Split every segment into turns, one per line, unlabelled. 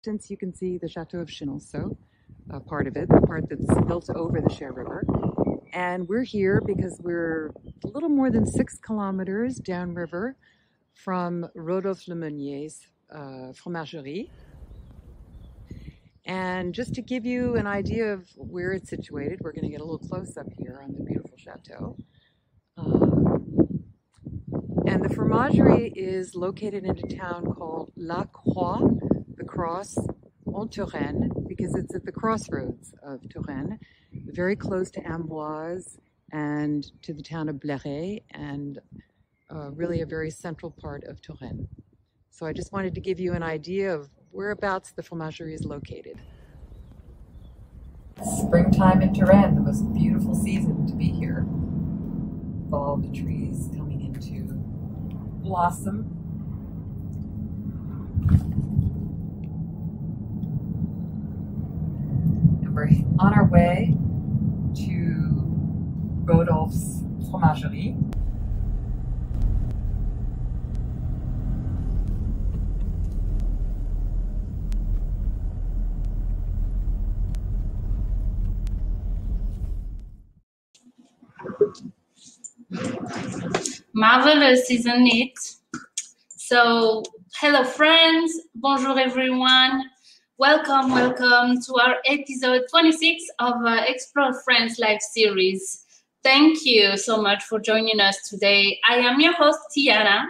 distance, you can see the Chateau of Chenonceau, part of it, the part that's built over the Cher River. And we're here because we're a little more than 6 kilometers downriver from Rodolphe Le Meunier's fromagerie. And just to give you an idea of where it's situated, we're going to get a little close up here on the beautiful chateau. And the fromagerie is located in a town called La Croix, the Croix-en-Touraine, because it's at the crossroads of Touraine, very close to Amboise and to the town of Bléré, and really a very central part of Touraine. So I just wanted to give you an idea of whereabouts the fromagerie is located. Springtime in Touraine, the most beautiful season to be here. All the trees coming into blossom. And we're on our way to Rodolphe's fromagerie.
Marvelous, isn't it? So, hello friends, bonjour everyone. Welcome to our episode 26 of Explore France live series. Thank you so much for joining us today. I am your host, Tiana,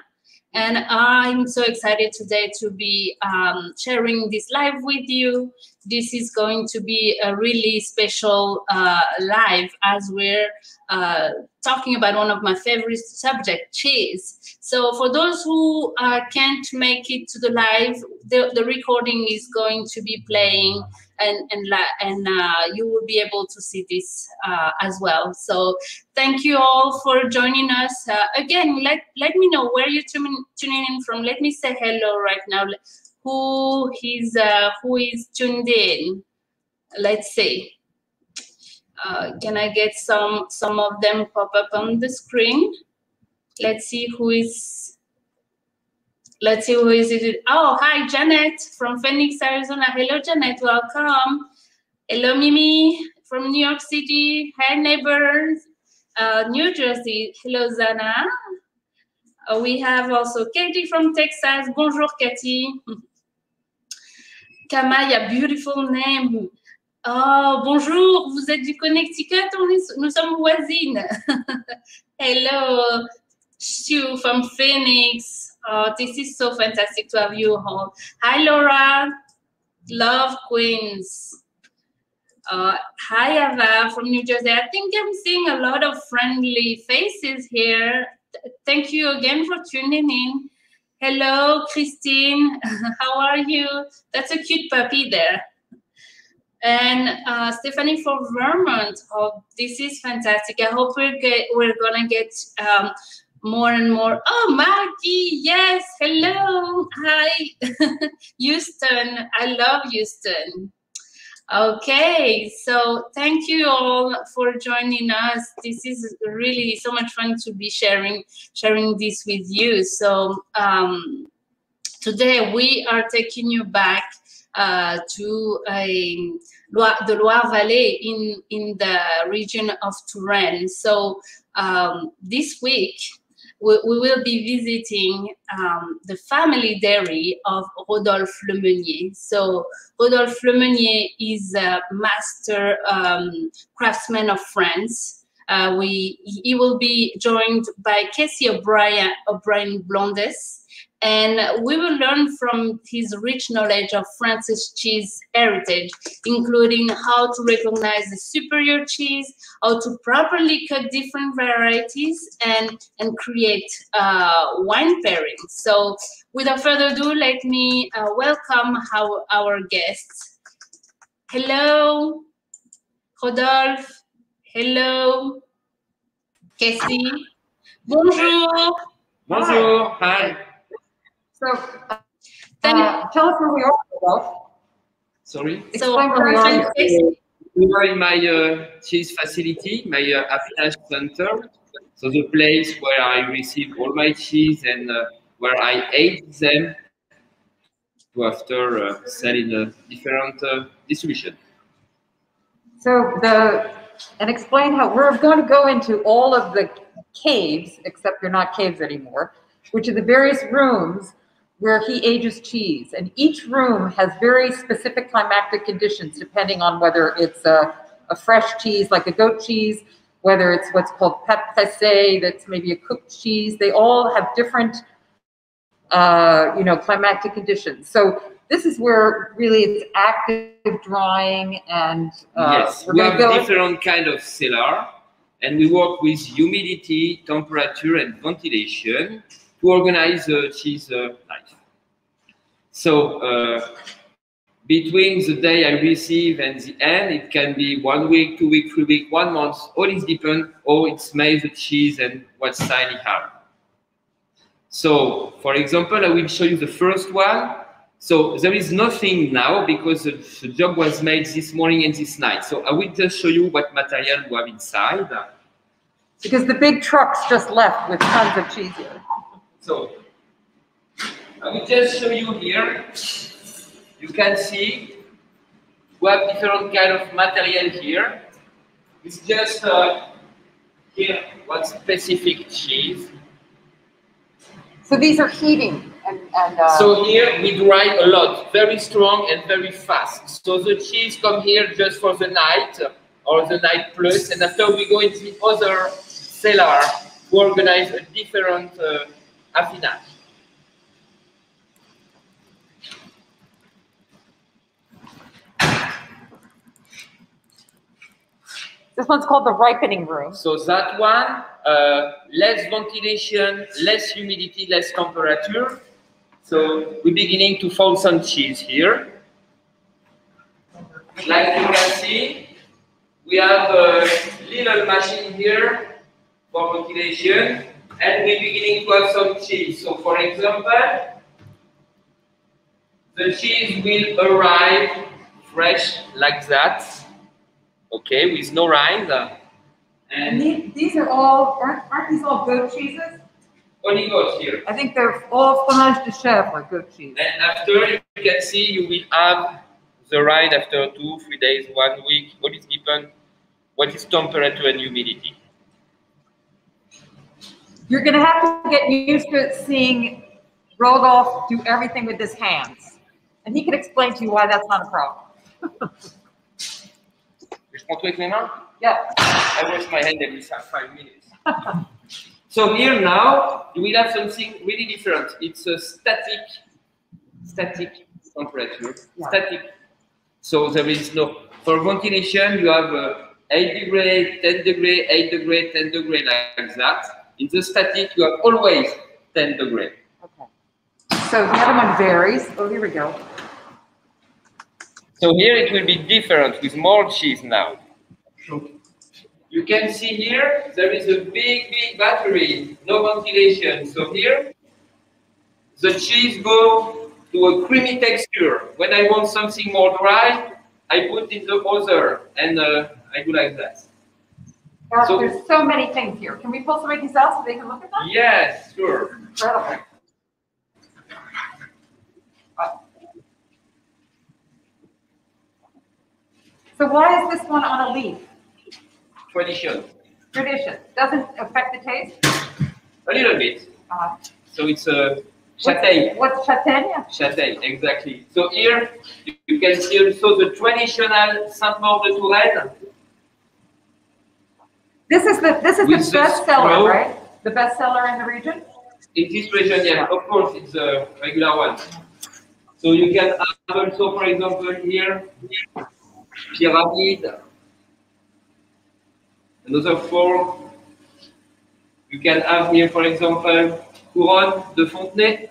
and I'm so excited today to be sharing this live with you. This is going to be a really special live as we're talking about one of my favorite subjects, cheese. So for those who can't make it to the live, the recording is going to be playing, and you will be able to see this as well. So thank you all for joining us. Again, let me know where you're tuning in from. Let me say hello right now. Who is tuned in? Let's see. Can I get some of them pop up on the screen? Let's see who is it. Oh, hi, Janet from Phoenix, Arizona. Hello, Janet, welcome. Hello, Mimi from New York City. Hi, neighbors. New Jersey. Hello, Zana. We have also Katie from Texas. Bonjour, Katie. Kamaya, beautiful name. Oh, bonjour, vous êtes du Connecticut, nous sommes voisines. Hello, Sue from Phoenix. Oh, this is so fantastic to have you all. Hi, Laura, love Queens. Hi, Ava from New Jersey. I think I'm seeing a lot of friendly faces here. Thank you again for tuning in. Hello, Christine. How are you? That's a cute puppy there. And Stephanie from Vermont. Oh, this is fantastic. I hope we're gonna get more and more. Oh, Maggie, yes. Hello. Hi, Houston. I love Houston. Okay, so thank you all for joining us. This is really so much fun to be sharing this with you. So today we are taking you back to the Loire Valley in the region of Touraine. So this week we will be visiting the family dairy of Rodolphe Le Meunier. So Rodolphe Le Meunier is a master craftsman of France. He will be joined by Casey O'Brien Blondes, and we will learn from his rich knowledge of France's cheese heritage, including how to recognize the superior cheese, how to properly cut different varieties, and create wine pairings. So without further ado, let me welcome our guests. Hello, Rodolphe. Hello, Casey. Bonjour.
Bonjour. Hi.
So, tell us where we are, Rodolphe.
Sorry?
So,
we are in my cheese facility, my affinage center. So the place where I receive all my cheese and where I age them. to after sell in a different distribution.
So and explain how we're going to go into all of the caves, except they're not caves anymore, which are the various rooms where he ages cheese. And each room has very specific climatic conditions, depending on whether it's a fresh cheese, like a goat cheese, whether it's what's called pâte pressée, that's maybe a cooked cheese. They all have different, climatic conditions. So this is where really it's active drying and
yes, we have different kind of cellar, and we work with humidity, temperature, and ventilation to organize the cheese life. So between the day I receive and the end, it can be 1 week, 2 weeks, 3 weeks, 1 month. All is depend how it's made the cheese and what style it has. So, for example, I will show you the first one. So there is nothing now because the job was made this morning and this night. So I will just show you what material we have inside.
Because the big trucks just left with tons of cheese here.
So I will just show you here. You can see we have different kind of material here. It's just here what specific cheese.
So these are heating.
So here we dry a lot, very strong and very fast. So the cheese come here just for the night or the night plus, and after we go into the other cellar to organize a different affinage.
This one's called the ripening room.
So that one, less ventilation, less humidity, less temperature. So we're beginning to fold some cheese here. Like you can see, we have a little machine here for ventilation, and we're beginning to have some cheese. So for example, the cheese will arrive fresh like that, okay, with no rind.
And these are all, aren't these all goat cheeses?
Only goat here.
I think they're all fromage de chèvre, goat cheese.
And after, you can see, you will have the rind after 2, 3 days, 1 week. What is depend, what is temperature and humidity.
You're going to have to get used to seeing Rodolphe do everything with his hands. And he can explain to you why that's not a problem.
Je prends tout avec mes mains?
Yeah.
I wash my hand every 5 minutes. So here now, you will have something really different. It's a static temperature,
yeah.
Static. So there is no, for ventilation, you have 8 degrees, 10 degrees, 8 degrees, 10 degrees like that. In the static, you have always 10 degrees.
Okay. So the other one varies. Oh, here we go.
So here it will be different with more cheese now. You can see here, there is a big battery, no ventilation. So here, the cheese goes to a creamy texture. When I want something more dry, I put in the other, and I do like that.
Gosh, so, there's so many things here. Can we pull some of these out so they can look at them?
Yes, sure.
Incredible. So why is this one on a leaf?
Tradition.
Tradition. Doesn't affect the taste?
A little bit. So it's a châtaigne.
What's châtaigne?
Châtaigne, exactly. So here you can see also the traditional Saint-Maur-de-Touraine.
This is the best seller, right? The best seller in the region?
In this region, yeah. Of course, it's a regular one. So you can have also, for example, here, pyramid. Another form. You can have here, for example, couronne de Fontenay.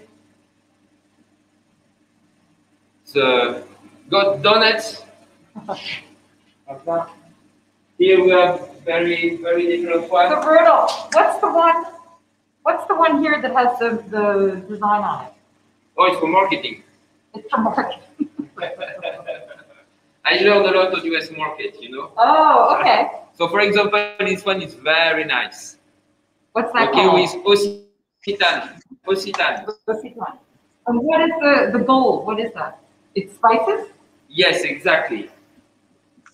The got donuts. Here we have very different ones.
So Rudolph, what's the one here that has the design on it?
Oh, it's for marketing.
It's for marketing.
I learned a lot on US market, you know.
Oh, okay.
So for example, this one is very nice.
What's that
called?
Okay,
with Occitan.
And what is the bowl? What is that? It's spices?
Yes, exactly.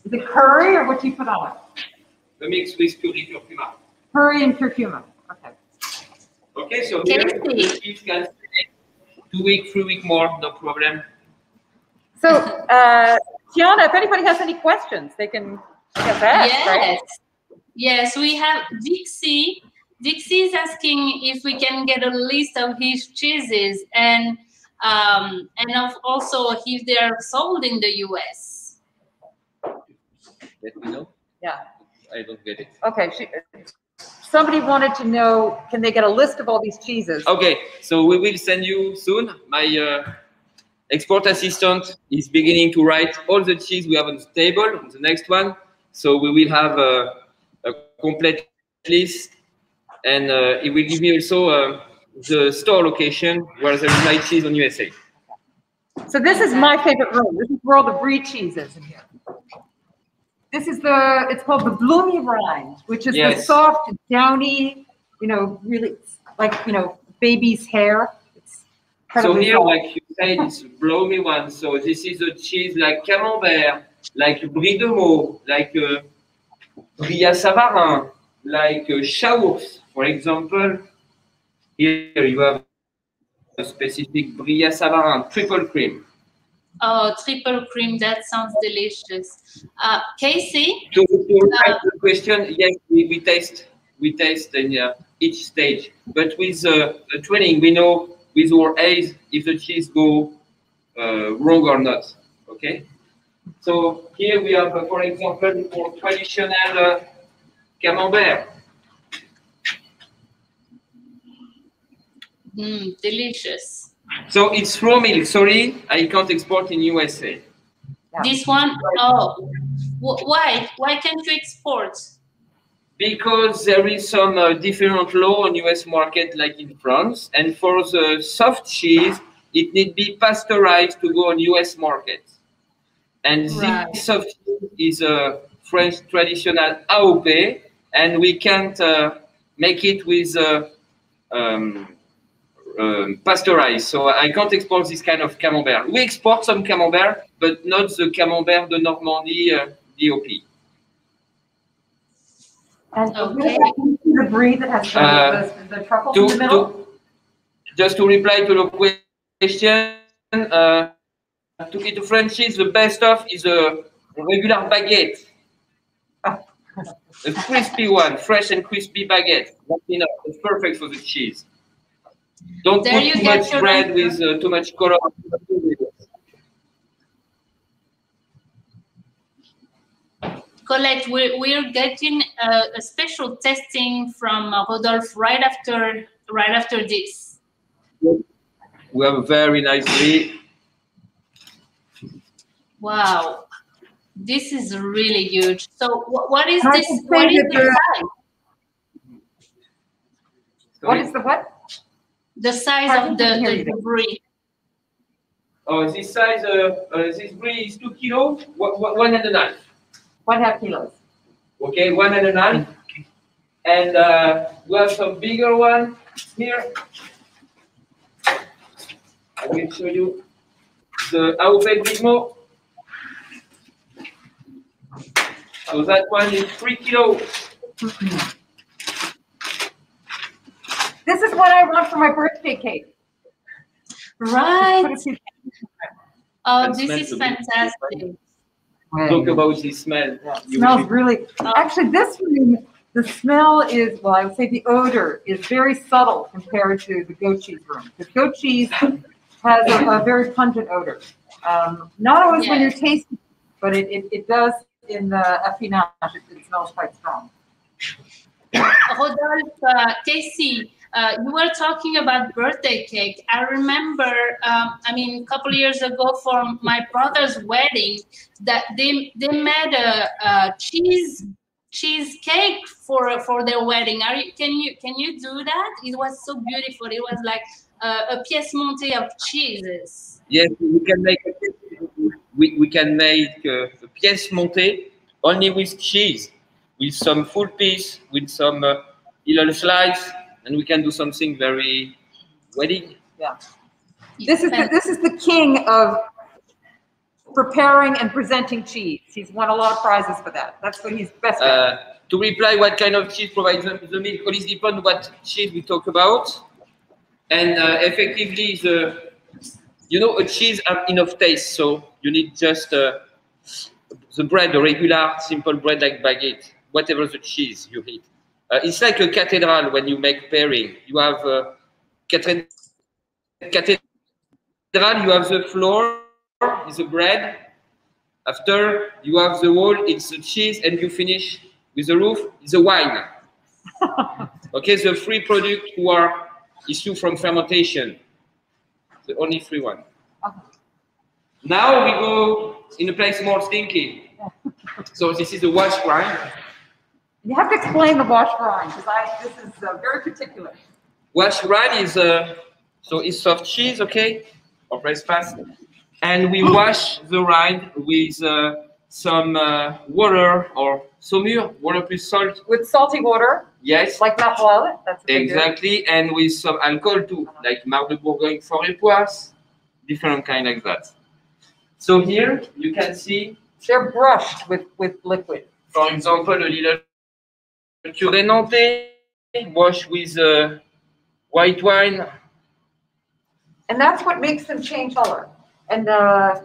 Is it curry or what do you put on it?
The mix with curry curcuma.
Curry and curcuma. Okay.
Okay, so here the cheese can stay 2 weeks, 3 weeks more, no problem.
So, Tiana, if anybody has any questions, they can ask,
yes.
Right?
Yes, we have Dixie. Dixie is asking if we can get a list of his cheeses and also if they are sold in the US.
Let me know.
Yeah.
I don't get it.
Okay. Somebody wanted to know, can they get a list of all these cheeses?
Okay, so we will send you soon. My export assistant is beginning to write all the cheese we have on the table on the next one. So we will have a complete list, and it will give me also the store location where there is my cheese on USA.
So this is my favorite room. This is where all the brie cheese is in here. This is it's called the bloomy rind, which is the soft, downy, really like, baby's hair. It's
so here,
soft.
like you said, it's bloomy one. So this is a cheese like camembert, like brie de meaux, like brie à Savarin, like chaours, for example. Here you have a specific brie à Savarin, triple cream.
Oh, triple cream, that sounds delicious. Casey?
To reply to the question, yes, we taste in each stage. But with the training, we know with our age if the cheese go wrong or not. Okay? So here we have, for example, for traditional camembert.
Delicious.
So it's raw milk. Sorry, I can't export in USA.
Yeah. This one, oh, why? Why can't you export?
Because there is some different law on US market like in France, and for the soft cheese, it need be pasteurized to go on US market. And this soft cheese is a French traditional AOP, and we can't make it with pasteurized, so I can't export this kind of camembert. We export some camembert, but not the camembert de Normandie DOP.
And the brie that has the truffles in the middle?
Just to reply to the question, to eat a French cheese, the best of is a regular baguette. A crispy one, fresh and crispy baguette. That's enough. It's perfect for the cheese. Don't put too much bread with too much color.
Colette, we're getting a special testing from Rodolphe right after this.
We have a very nice brie.
Wow, this is really huge. So what is this? What is the size?
What is the what?
The size of the brie.
Oh, this size, this brie is 2 kilos, 1.5.
1.5 kilos.
Okay, 1.5. And we have some bigger one here. I will show you the AOP Gizmo. So that one is 3 kilos.
This is what I want for my birthday cake.
Right. Oh, this is fantastic.
Talk about the smell.
Yeah, it smells really. Actually, this one, the smell is, well, I would say the odor is very subtle compared to the goat cheese room. The goat cheese has a very pungent odor. Not always when you're tasting, but it does in the affinage. It smells quite strong.
Rodolphe, Casey, you were talking about birthday cake. I remember, I mean, a couple of years ago for my brother's wedding, that they made a cheesecake for their wedding. Can you do that? It was so beautiful. It was like a pièce montée of cheeses.
Yes, we can make a pièce montée only with cheese, with some full piece, with some little slice, and we can do something very wedding.
Yeah. This is the king of preparing and presenting cheese. He's won a lot of prizes for that. That's what he's best at.
To reply what kind of cheese provides the milk, all is depend what cheese we talk about. And effectively, a cheese has enough taste, so you need just the bread, the regular, simple bread like baguette, whatever the cheese you eat. It's like a cathedral when you make pairing. You have cathedral, you have the floor, is the bread. After you have the wall, it's the cheese, and you finish with the roof, is the wine. Okay, the free product who are issued from fermentation. The only free one. Now we go in a place more stinky. So this is the wash rind.
You have to explain the wash rind because this is very particular.
Wash rind is so it's soft cheese, okay, or press fast, and we wash the rind with some water or saumure, water plus salt.
With salty water.
Yes.
Like Maroilles. That's what
exactly, and with some alcohol too, like Marc de Bourgogne, Forêt-Poisse, different kind like that. So here you can see
they're brushed with liquid.
For example, a little curé nantais washed with white wine.
And that's what makes them change color. And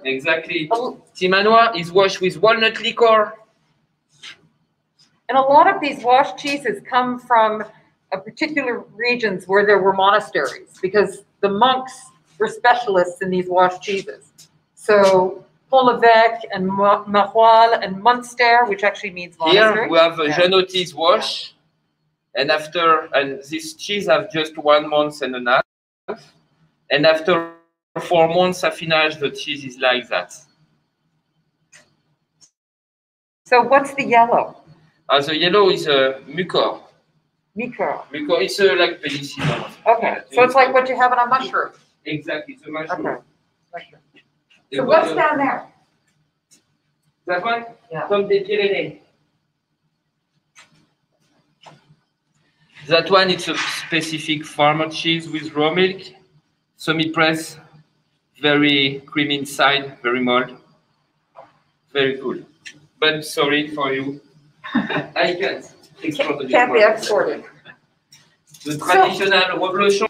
exactly. Timanois is washed with walnut liquor.
And a lot of these washed cheeses come from particular regions where there were monasteries because the monks were specialists in these washed cheeses. So Pont-l'Évêque and Maroilles and Munster, which actually means monastery.
Here we have a Janotis wash, and this cheese have just 1 month and a half, and after 4 months affinage, the cheese is like that.
So what's the yellow?
The yellow is a mucor.
Mucor.
Mucor is like penicillin.
Okay, so it's like what you have in a mushroom.
Exactly, it's a mushroom.
Okay. Mushroom. So what's down there?
That one?
Yeah.
From the Pyrenees. That one, it's a specific farmer cheese with raw milk, semi-press, very creamy inside, very mild, very good. But sorry for you, I can't export the
Can't be exported.
The traditional Reblochon.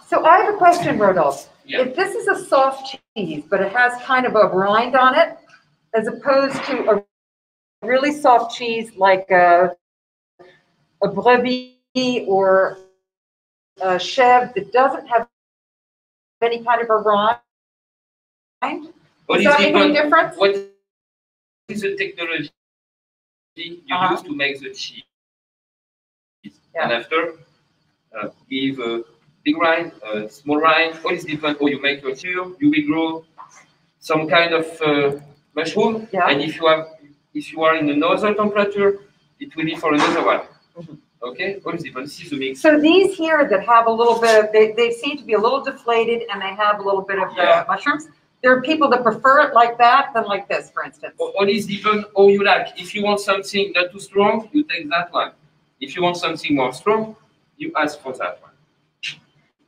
So I have a question, Rodolphe.
Yeah.
If this is a soft cheese, but it has kind of a rind on it, as opposed to a really soft cheese like a brebis or a chèvre that doesn't have any kind of a rind, does that make any difference?
What is the technology you use to make the cheese?
Yeah.
And after, give a big rind, a small rind, all is different. Or you make your cheese, you will grow some kind of mushroom, and if you are in another temperature, it will be for another one. Okay, what is different? This is the mix.
So these here that have a little bit of, they seem to be a little deflated and they have a little bit of mushrooms. There are people that prefer it like that than like this, for instance.
All is different how you like. If you want something not too strong, you take that one. If you want something more strong, you ask for that one.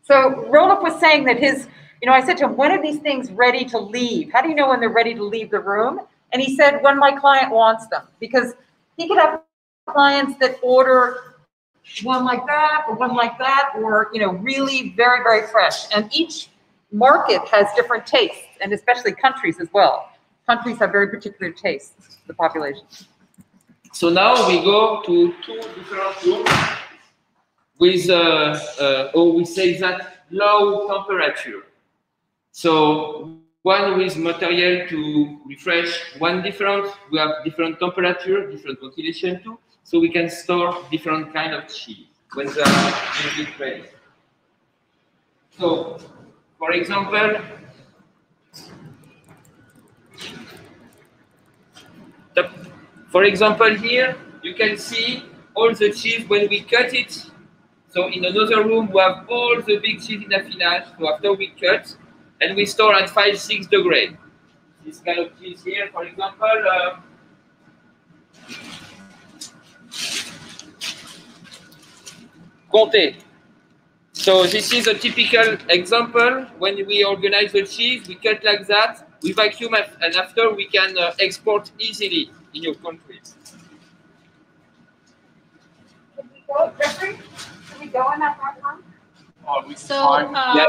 So Rodolphe was saying that I said to him, when are these things ready to leave? How do you know when they're ready to leave the room? And he said, when my client wants them, because he could have clients that order one like that, or really very, very fresh. And each market has different tastes, and especially countries as well. Countries have very particular tastes, the population.
So now we go to 2 different rooms with, we say that, low temperature. So one with material to refresh, one different, we have different temperature, different ventilation too, so we can store different kind of cheese when they are ready. So, for example, here you can see all the cheese when we cut it. So in another room we have all the big cheese in affinage. So after we cut, and we store at 5-6 degrees. This kind of cheese here, for example, Comté. So this is a typical example. When we organize the cheese, we cut like that, we vacuum, and after we can export easily in your country.
Can we go, Jeffrey? Can we go in that background?
So,
yeah,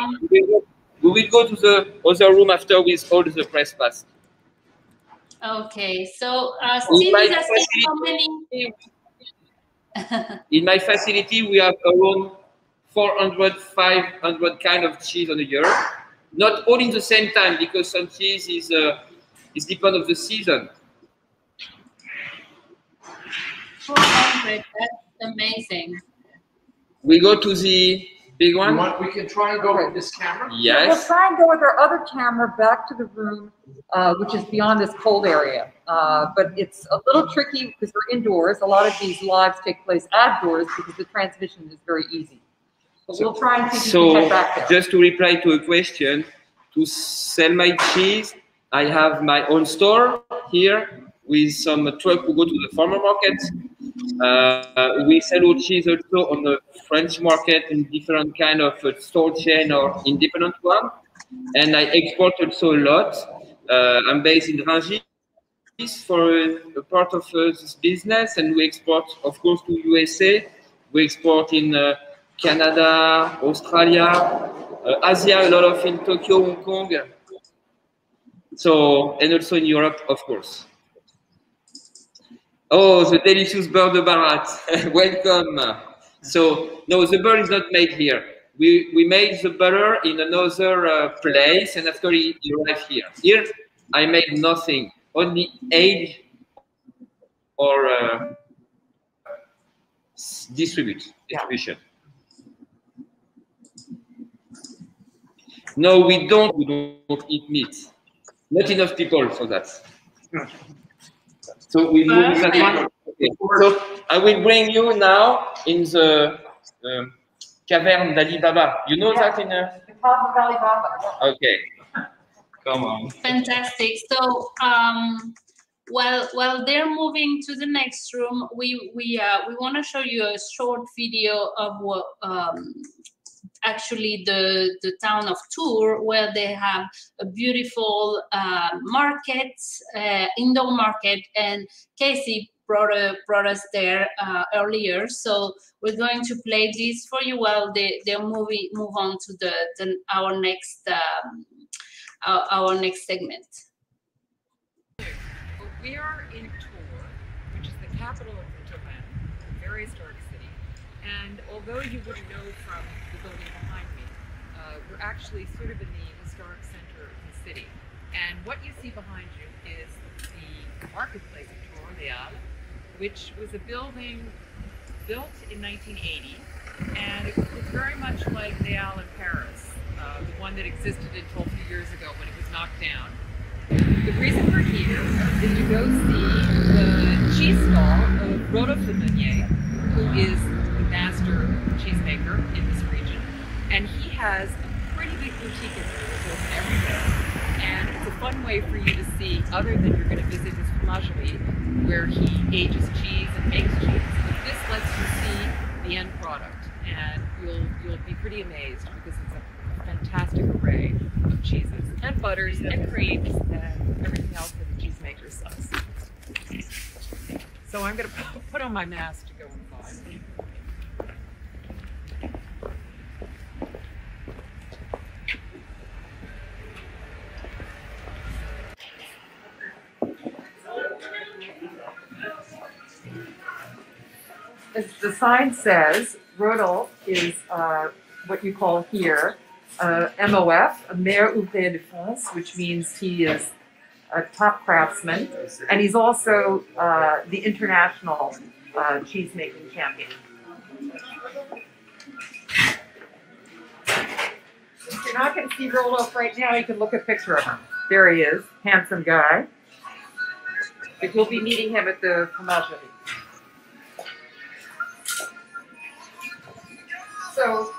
we will go to the other room after with all the press pass.
okay, so Steve is asking how many.
In my facility, we have around 400, 500 kind of cheese on a year. Not all in the same time, because some cheese is depend of the season.
400, that's amazing.
We go to the big one.
We can try and go with this camera.
Yes.
We'll try and go with our other camera back to the room, which is beyond this cold area. But it's a little tricky because we're indoors. A lot of these lives take place outdoors because the transmission is very easy. But we'll try and see if we can get back there.
Just to reply to a question, to sell my cheese, I have my own store here with some truck who go to the farmer market. We sell our cheese also on the French market in different kind of store chain or independent one. And I export also a lot. I'm based in Rungis for a part of this business, and we export, of course, to USA. We export in Canada, Australia, Asia, a lot of in Tokyo, Hong Kong. So, and also in Europe, of course. Oh, the delicious beurre de Barat. Welcome. So, no, the butter is not made here. We made the butter in another place, and after it arrived here. Here, I made nothing, only age or distribution. No, we don't eat meat. Not enough people for that. So we move that one. Okay. So I will bring you now in the cavern d'Ali Baba. You know that in
The Cavern of Ali Baba.
Okay. Come on.
Fantastic. So while they're moving to the next room, we want to show you a short video of what actually the town of Tours, where they have a beautiful market, indoor market, and Casey brought us there earlier. So we're going to play this for you while they're move on to our next segment.
We are in Tours, which is the capital of Touraine, a very historic city. And although you wouldn't know from the building behind me, we're actually sort of in the historic center of the city. And what you see behind you is the marketplace of Tours, which was a building built in 1980. And it's very much like Les Halles in Paris, the one that existed until a few years ago when it was knocked down. The reason we're here is to go see the cheese stall of Rodolphe Le Meunier, who is the master cheesemaker in this region. And he has a pretty big boutique in there that's open every day. And it's a fun way for you to see, other than you're going to visit his fromagerie, where he ages cheese and makes cheese. But this lets you see the end product, and you'll be pretty amazed because it's a fantastic array of cheeses and butters and creams and everything else that a cheesemaker does. So I'm going to put on my mask to go inside.
As the sign says, Rodolphe is what you call here MOF, a Maire Ouvrier de France, which means he is a top craftsman, and he's also the international cheesemaking champion. If you're not going to see Rodolphe right now, you can look at a picture of him. There he is, handsome guy. But you'll be meeting him at the fromagerie. So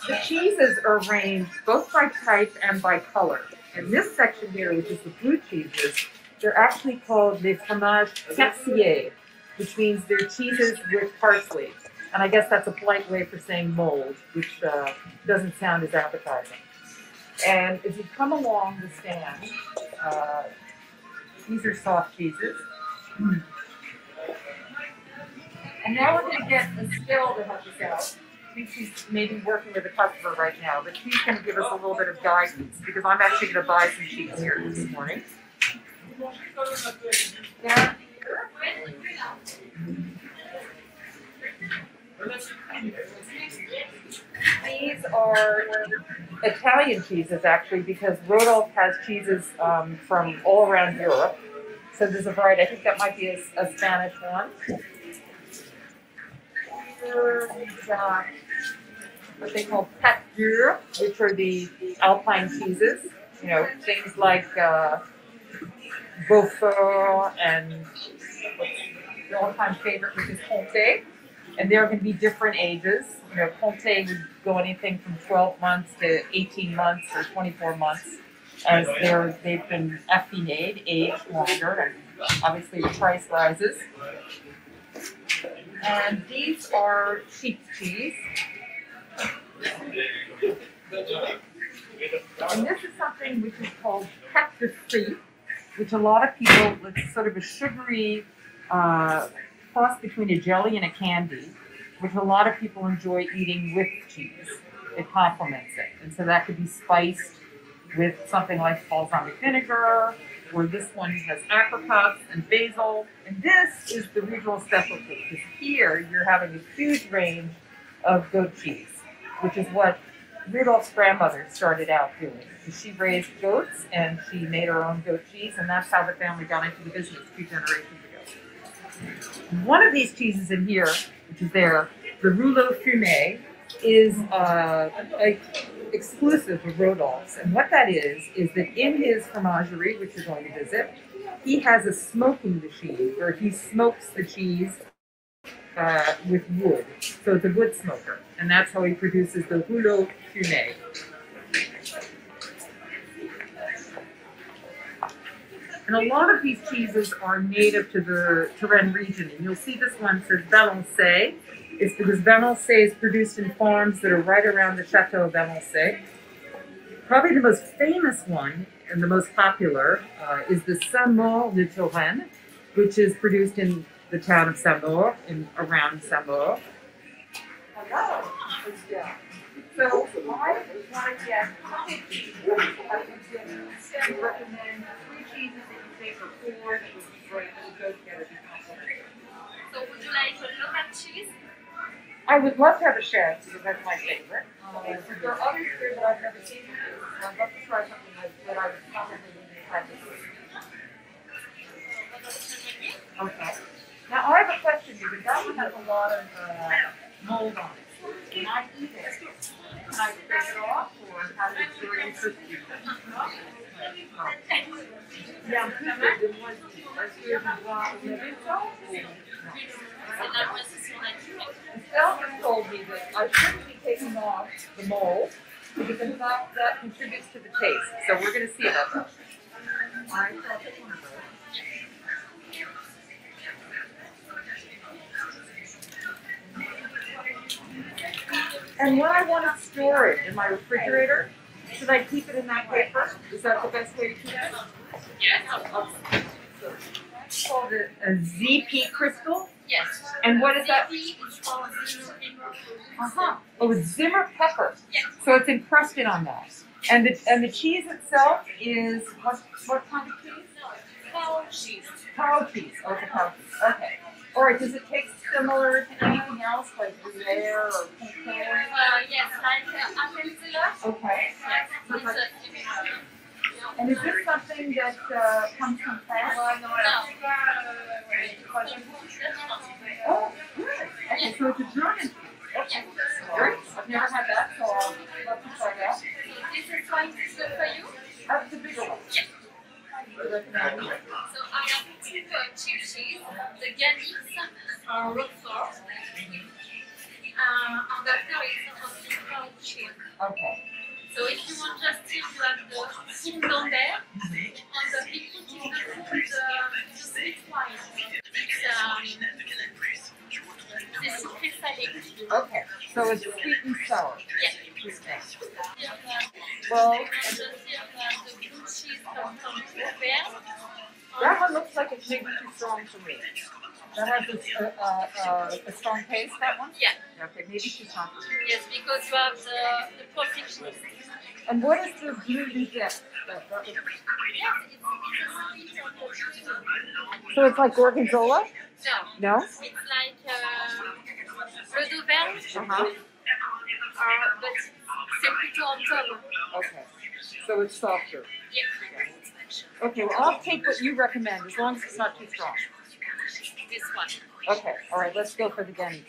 the cheeses are arranged both by type and by color. And this section here, which is the blue cheeses, they're actually called les fromages terciers, which means they're cheeses with parsley. And I guess that's a polite way for saying mold, which doesn't sound as appetizing. And as you come along the stand, these are soft cheeses. And now we're going to get Estelle to help us out. I think she's maybe working with a customer right now, but she's going to give us a little bit of guidance because I'm actually going to buy some cheese here this morning. Yeah. These are Italian cheeses, actually, because Rodolphe has cheeses from all around Europe. So there's a variety. I think that might be a Spanish one. Here we've got what they call pâte dure, which are the Alpine cheeses. You know, things like Beaufort and the all-time favorite, which is Comté. And they're going to be different ages. You know, Comté would go anything from 12 months to 18 months or 24 months, as they've been affinés, aged longer, and obviously the price rises. And these are sheep's cheese. And this is something which is called pâte de fruits, which a lot of people, it's sort of a sugary cross between a jelly and a candy, which a lot of people enjoy eating with cheese. It complements it. And so that could be spiced with something like balsamic vinegar, or this one has apricots and basil. And this is the regional specialty, because here you're having a huge range of goat cheese, which is what Rudolph's grandmother started out doing. She raised goats and she made her own goat cheese, and that's how the family got into the business 2 generations ago. One of these cheeses in here, which is there, the Rouleau Fumé, is exclusive of Rodolphe's. And what that is that in his fromagerie, which you're going to visit, he has a smoking machine where he smokes the cheese with wood. So it's a wood smoker. And that's how he produces the Rouleau Fumé. And a lot of these cheeses are native to the Touraine region. And you'll see this one says Valençay. It's because Valençay is produced in farms that are right around the Chateau of Valençay. Probably the most famous one and the most popular is the Saint-Maur de Touraine, which is produced in the town of Saint-Maur and around Saint-Maur. Hello. So I want to get I recommend 3 cheeses that you think are 4 that would be great that would go together to be complementary.
So would you like a local cheese?
I would love to have a chèvre because that's my favorite. There are others here that I've never seen before, so I'd love to try something that I would probably have to see. Okay. Now I have a question because that one has a lot of mold on it. Can I eat it? Can I take it off, or how does it very crispy? Yeah, I'm good. Estelle just told me that I shouldn't be taking off the mold because in fact that contributes to the taste. So we're going to see about that. I'll take one of those. And when I want to store it in my refrigerator, should I keep it in that paper? Is that the best way to keep it? Yes. So it's called a ZP crystal?
Yes.
And what is that?
It's called
Oh, it's Zimmer pepper.
Yes.
So it's encrusted on that. And the cheese itself is what kind of cheese?
cow cheese.
Cow cheese. Oh, it's a cow cheese. Okay. All right. Does it taste similar to anything else like Gruyere or Comté?
Yes, like Appellation.
Okay.
Yes,
So
it's
like-
a
and is this something that comes from France?
No.
Oh, good. Okay, so it's a German cheese. Okay. Great. I've never had that, so I'll love to try that.
This is quite good for you.
That's the bigger one.
Yes. So I have 2 cheese, the Ganix Roquefort, and the Appellation cheese.
Okay.
So if you want just cheese, you have the four down there, and the big cheese is the sweet wine. It's sucré salé.
So it's sweet and sour.
Yeah.
Well,
The blue cheese from France.
that one looks like it's maybe too strong for me. That has a strong taste, that one?
Yeah.
Okay, maybe too strong for me.
Yes, because you have the perfect cheese.
And what is the blue dip?
Yes, it's a sweet of the cheese.
So it's like gorgonzola?
No.
No?
It's like Rudolphe, but c'est plutôt en tome.
Okay. So it's softer.
Yeah.
Okay, well, I'll take what you recommend as long as it's not too strong.
This one.
Okay, all right, let's go for the Denny.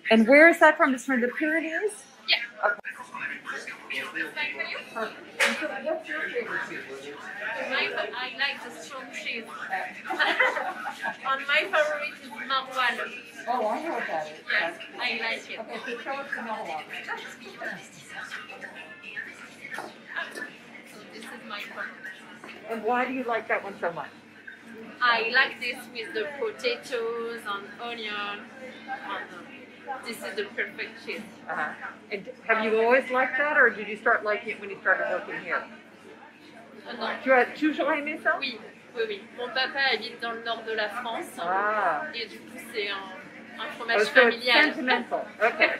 And where is that from? It's from the Pyrenees?
Yeah.
Okay.
Perfect.
And so what's your favorite cheese?
I like the strong cheese. And my favorite is maroilles.
Oh, I know what that is.
Yes, I like it.
Okay, so show us the maroilles.
So this is my favorite.
And why do you like that one so much?
I like this with the potatoes and onion. And this is the perfect cheese.
Uh-huh. And have you always liked that, or did you start liking it when you started working here?
Non.
Tu as toujours aimé ça?
Oui, oui, oui. Mon papa habite dans le nord de la France.
Ah.
Et du coup, c'est un
Oh,
fromage
so it's
familial.
sentimental. Okay.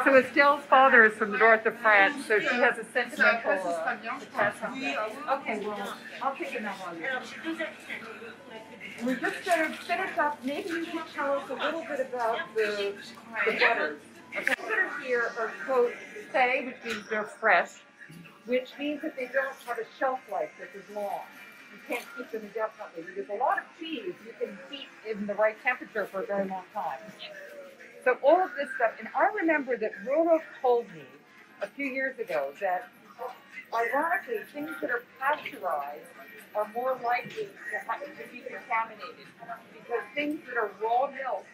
So Estelle's father is from the north of France, so she has a sentimental attachment. Okay, well, I'll take it now. We're just going to finish up. Maybe you can tell us a little bit about the butters. Okay. The butters here are quote "say," which means they're fresh, which means that they don't have a shelf life that is long. You can't keep them indefinitely because a lot of cheese you can keep in the right temperature for a very long time. So all of this stuff, and I remember that Rudolphe told me a few years ago that ironically things that are pasteurized are more likely to be contaminated because things that are raw milk,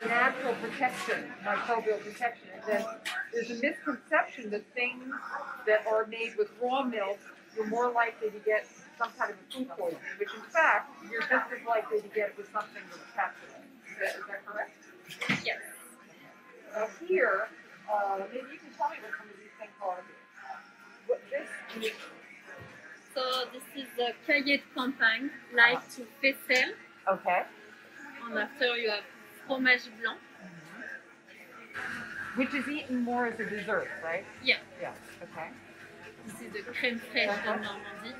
natural protection, microbial protection, and then there's a misconception that things that are made with raw milk, you're more likely to get some kind of a food poisoning, which in fact, you're just as likely to get it with something that's pasteurized. Is that correct?
Yes.
Now here, maybe you can tell me what some of these things are here. What this is.
So this is the cahier de campagne, like to faisselle.
Okay.
And after you have fromage blanc.
Which is eaten more as a dessert, right?
Yeah.
Yeah. Okay.
This is the crème fraîche de Normandie.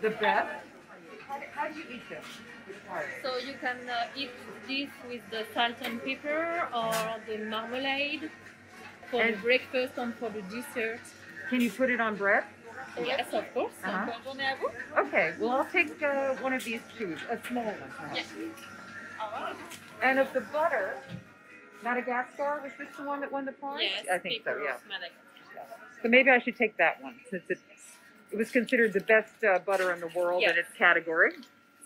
The best. How do you eat them?
So you can eat this with the salt and pepper or the marmalade for the breakfast and for the dessert.
Can you put it on bread?
Yes, of course. Bonne journée à vous.
Okay, well I'll take one of these two, a small one.
Yes.
And of the butter, Madagascar, was this the one that won the prize?
Yes,
I think so, yeah.
Madagascar.
So maybe I should take that one since it was considered the best butter in the world in its category.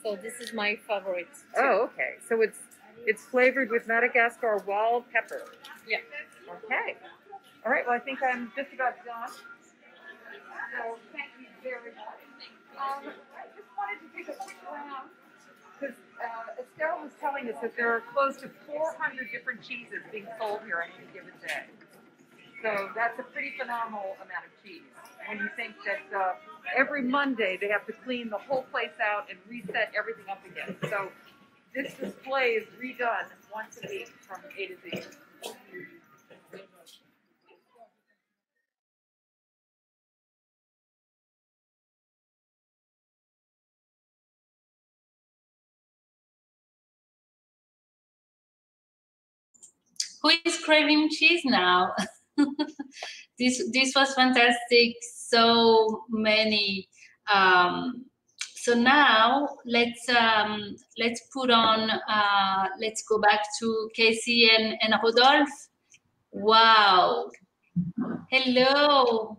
So this is my favorite. Too.
Oh, okay. So it's flavored with Madagascar wild pepper.
Yeah.
Okay. All right. Well, I think I'm just about done. So thank you very much. I just wanted to take a quick round because Estelle was telling us that there are close to 400 different cheeses being sold here on any given day. So that's a pretty phenomenal amount of cheese. When you think that every Monday they have to clean the whole place out and reset everything up again. So this display is redone once a week from A to Z.
Who is craving cheese now? This was fantastic. So many. So now let's put on. Let's go back to Casey and Rodolphe. Wow. Hello.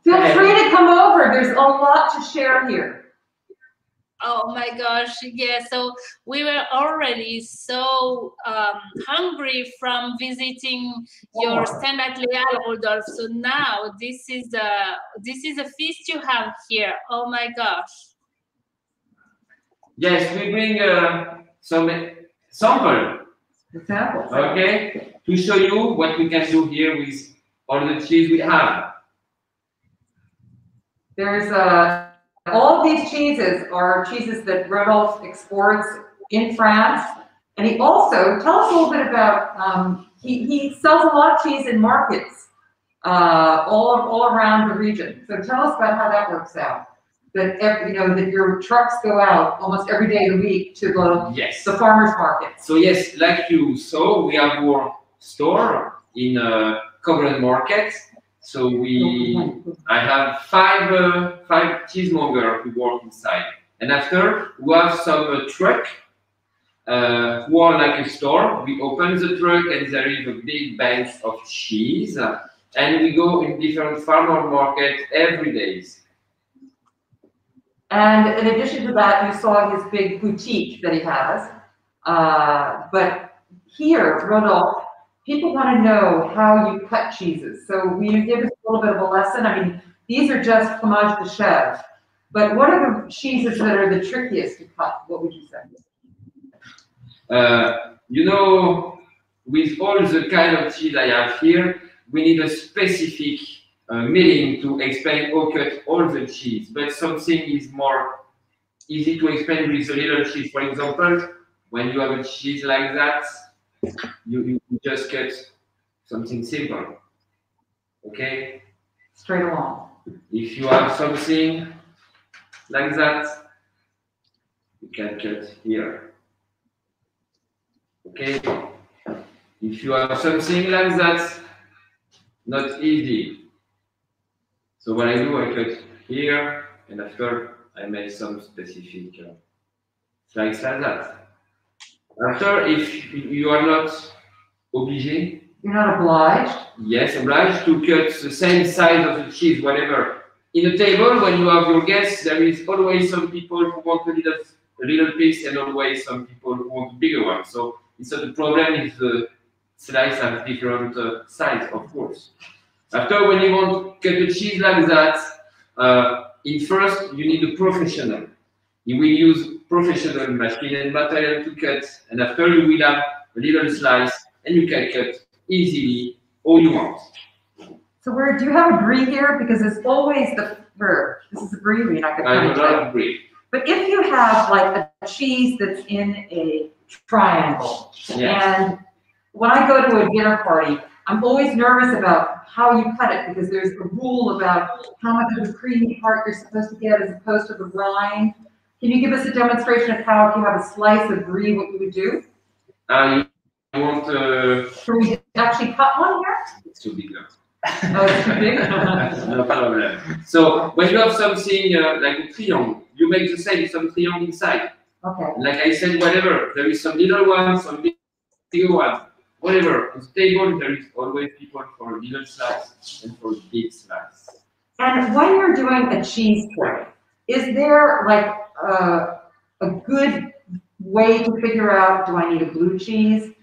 Feel free to come over. There's a lot to share here.
Oh my gosh, yeah. So we were already so hungry from visiting your stand at Léal, Rodolphe. So now this is a feast you have here. Oh my gosh.
Yes, we bring some sample.
The samples.
Okay, to show you what we can do here with all the cheese we have.
There's all these cheeses are cheeses that Rodolphe exports in France, and he also tell us a little bit about. He sells a lot of cheese in markets all around the region. So tell us about how that works out. That that your trucks go out almost every day of the week to the farmers market.
So yes, like you saw, we have our store in covered market. So I have five cheesemongers who work inside, and after we have some truck who are like a store. We open the truck and there is a big bank of cheese, and we go in different farmer market every day.
And in addition to that, you saw his big boutique that he has. But here, Rodolphe, people want to know how you cut cheeses. So will you give us a little bit of a lesson? I mean, these are just fromage de chèvre. But what are the cheeses that are the trickiest to cut? What would you say?
With all the kind of cheese I have here, we need a specific milling to explain how cut all the cheese. But something is more easy to explain with a little cheese. For example, when you have a cheese like that, you just cut something simple. Okay?
Straight along.
If you have something like that, you can cut here. Okay? If you have something like that, not easy. So what I do, I cut here, and after I make some specific slice like that. After, if you are not obligé,
you're not obliged.
Yes, obliged to cut the same size of the cheese, whatever. In a table, when you have your guests, there is always some people who want a little piece, and always some people who want a bigger one. So it's not a problem if the slice has different size, of course. After, when you want to cut a cheese like that, first you need a professional. You will use professional machine and material to cut, and after you will have a little slice, and you can cut easily all you want.
So do you have a brie here? Because it's always the verb. This is a brie, we're not going to
I don't have brie.
But if you have like a cheese that's in a triangle, and when I go to a dinner party, I'm always nervous about how you cut it because there's a rule about how much of the creamy part you're supposed to get as opposed to the rind. Can you give us a demonstration of how, if you have a slice of brie, what you would do?
You want
Can we actually cut one here?
It's too big now.
Oh, it's too big?
No problem. So when you have something like a triangle, you make the same, some triangle inside.
Okay.
Like I said, whatever. There is some little one, some bigger one. Whatever. On the table, there is always people for a little slice and for a big slice.
And when you're doing a cheese tray, is there like a good way to figure out, do I need a blue cheese,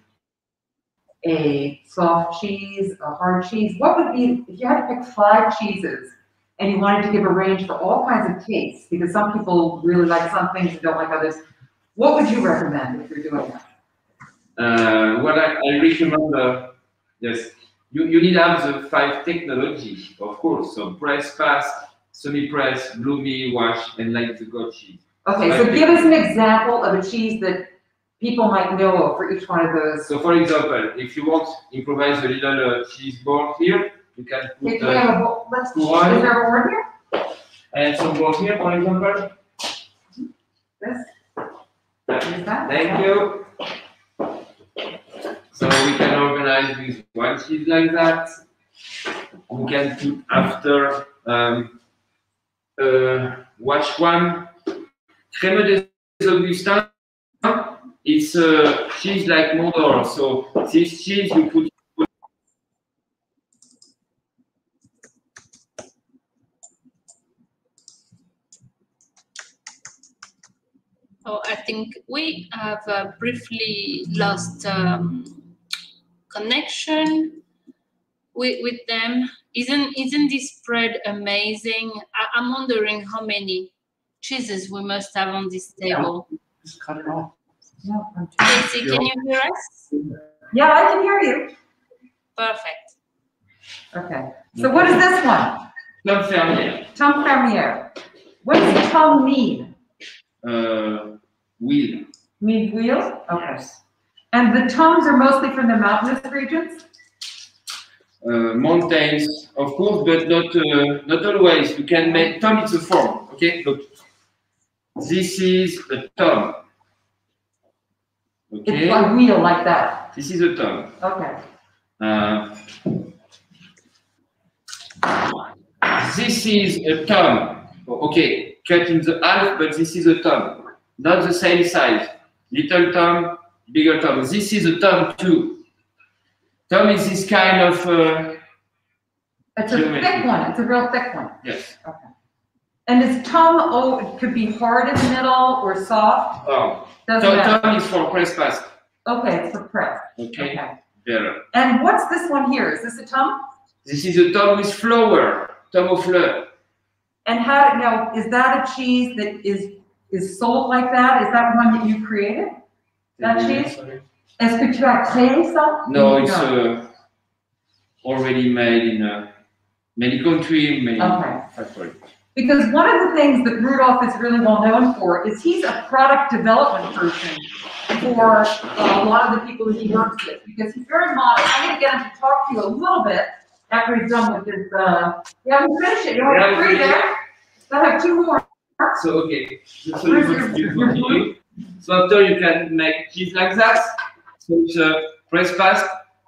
a soft cheese, a hard cheese? What would be, if you had to pick 5 cheeses and you wanted to give a range for all kinds of tastes, because some people really like some things and don't like others, what would you recommend if you're doing that?
What I recommend, yes, you need to have the 5 technology, of course. So press, pass, semi-press, bloomy, wash, and like the goat cheese.
Okay, so give us an example of a cheese that people might know for each one of those.
So for example, if you want to improvise a little cheese board here, you can put
is there a board here?
And some board here, for example.
This?
Thank you. So we can organize with one cheese like that. We can put after watch one. Crème des Augustins. It's a cheese like Mondor. So this cheese you put.
Oh, I think we have briefly lost connection with them. Isn't this spread amazing? I'm wondering how many cheeses we must have on this table.
Just cut it off.
No, I'm
Casey, can you hear us?
Yeah, I can hear you.
Perfect.
Okay. So what is this one?
Tom fermière.
Tom fermière. What does tom mean?
Wheel.
Mean wheel? Okay. And the toms are mostly from the mountainous regions?
Mountains, of course, but not always. You can make tom. It's a form. Okay, look. This is a tom. Okay.
It's a wheel like that.
This is a tom.
Okay.
This is a tom. Okay, cut in the half, but this is a tom. Not the same size. Little tom, bigger tom. This is a tom too. Tom is this kind of.
It's a thick one. It's a real thick one.
Yes.
Okay. And is tom, it could be hard in the middle or soft?
Oh.
Doesn't matter.
Tom is for press past.
Okay, it's for press.
Okay. Better.
And what's this one here? Is this a tom?
This is a tom with flower. Tom au fleur.
And how now is that a cheese that is sold like that? Is that one that you created? That cheese? Est-ce que tu as créé ça?
No, it's already made in many countries, many factories.
Because one of the things that Rudolphe is really well known for is he's a product development person for a lot of the people that he works with. Because he's very modest. I'm going to get him to talk to you a little bit after he's done with his. You haven't finished it. You have three there. I have two more.
So okay. So after you can make cheese like that. So it's a press pass.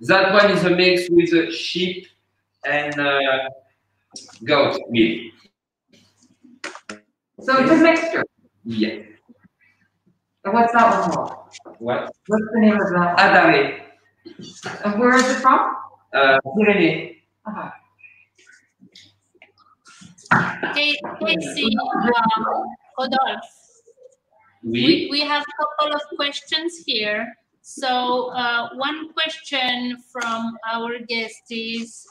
That one is a mix with a sheep and goat milk.
So it's a mixture.
Yeah.
And what's that one called?
What?
What's the name of that?
Adare.
And where is it from?
Pyrénées.
Casey, Rodolphe,
Oui.
we have a couple of questions here. So one question from our guest is,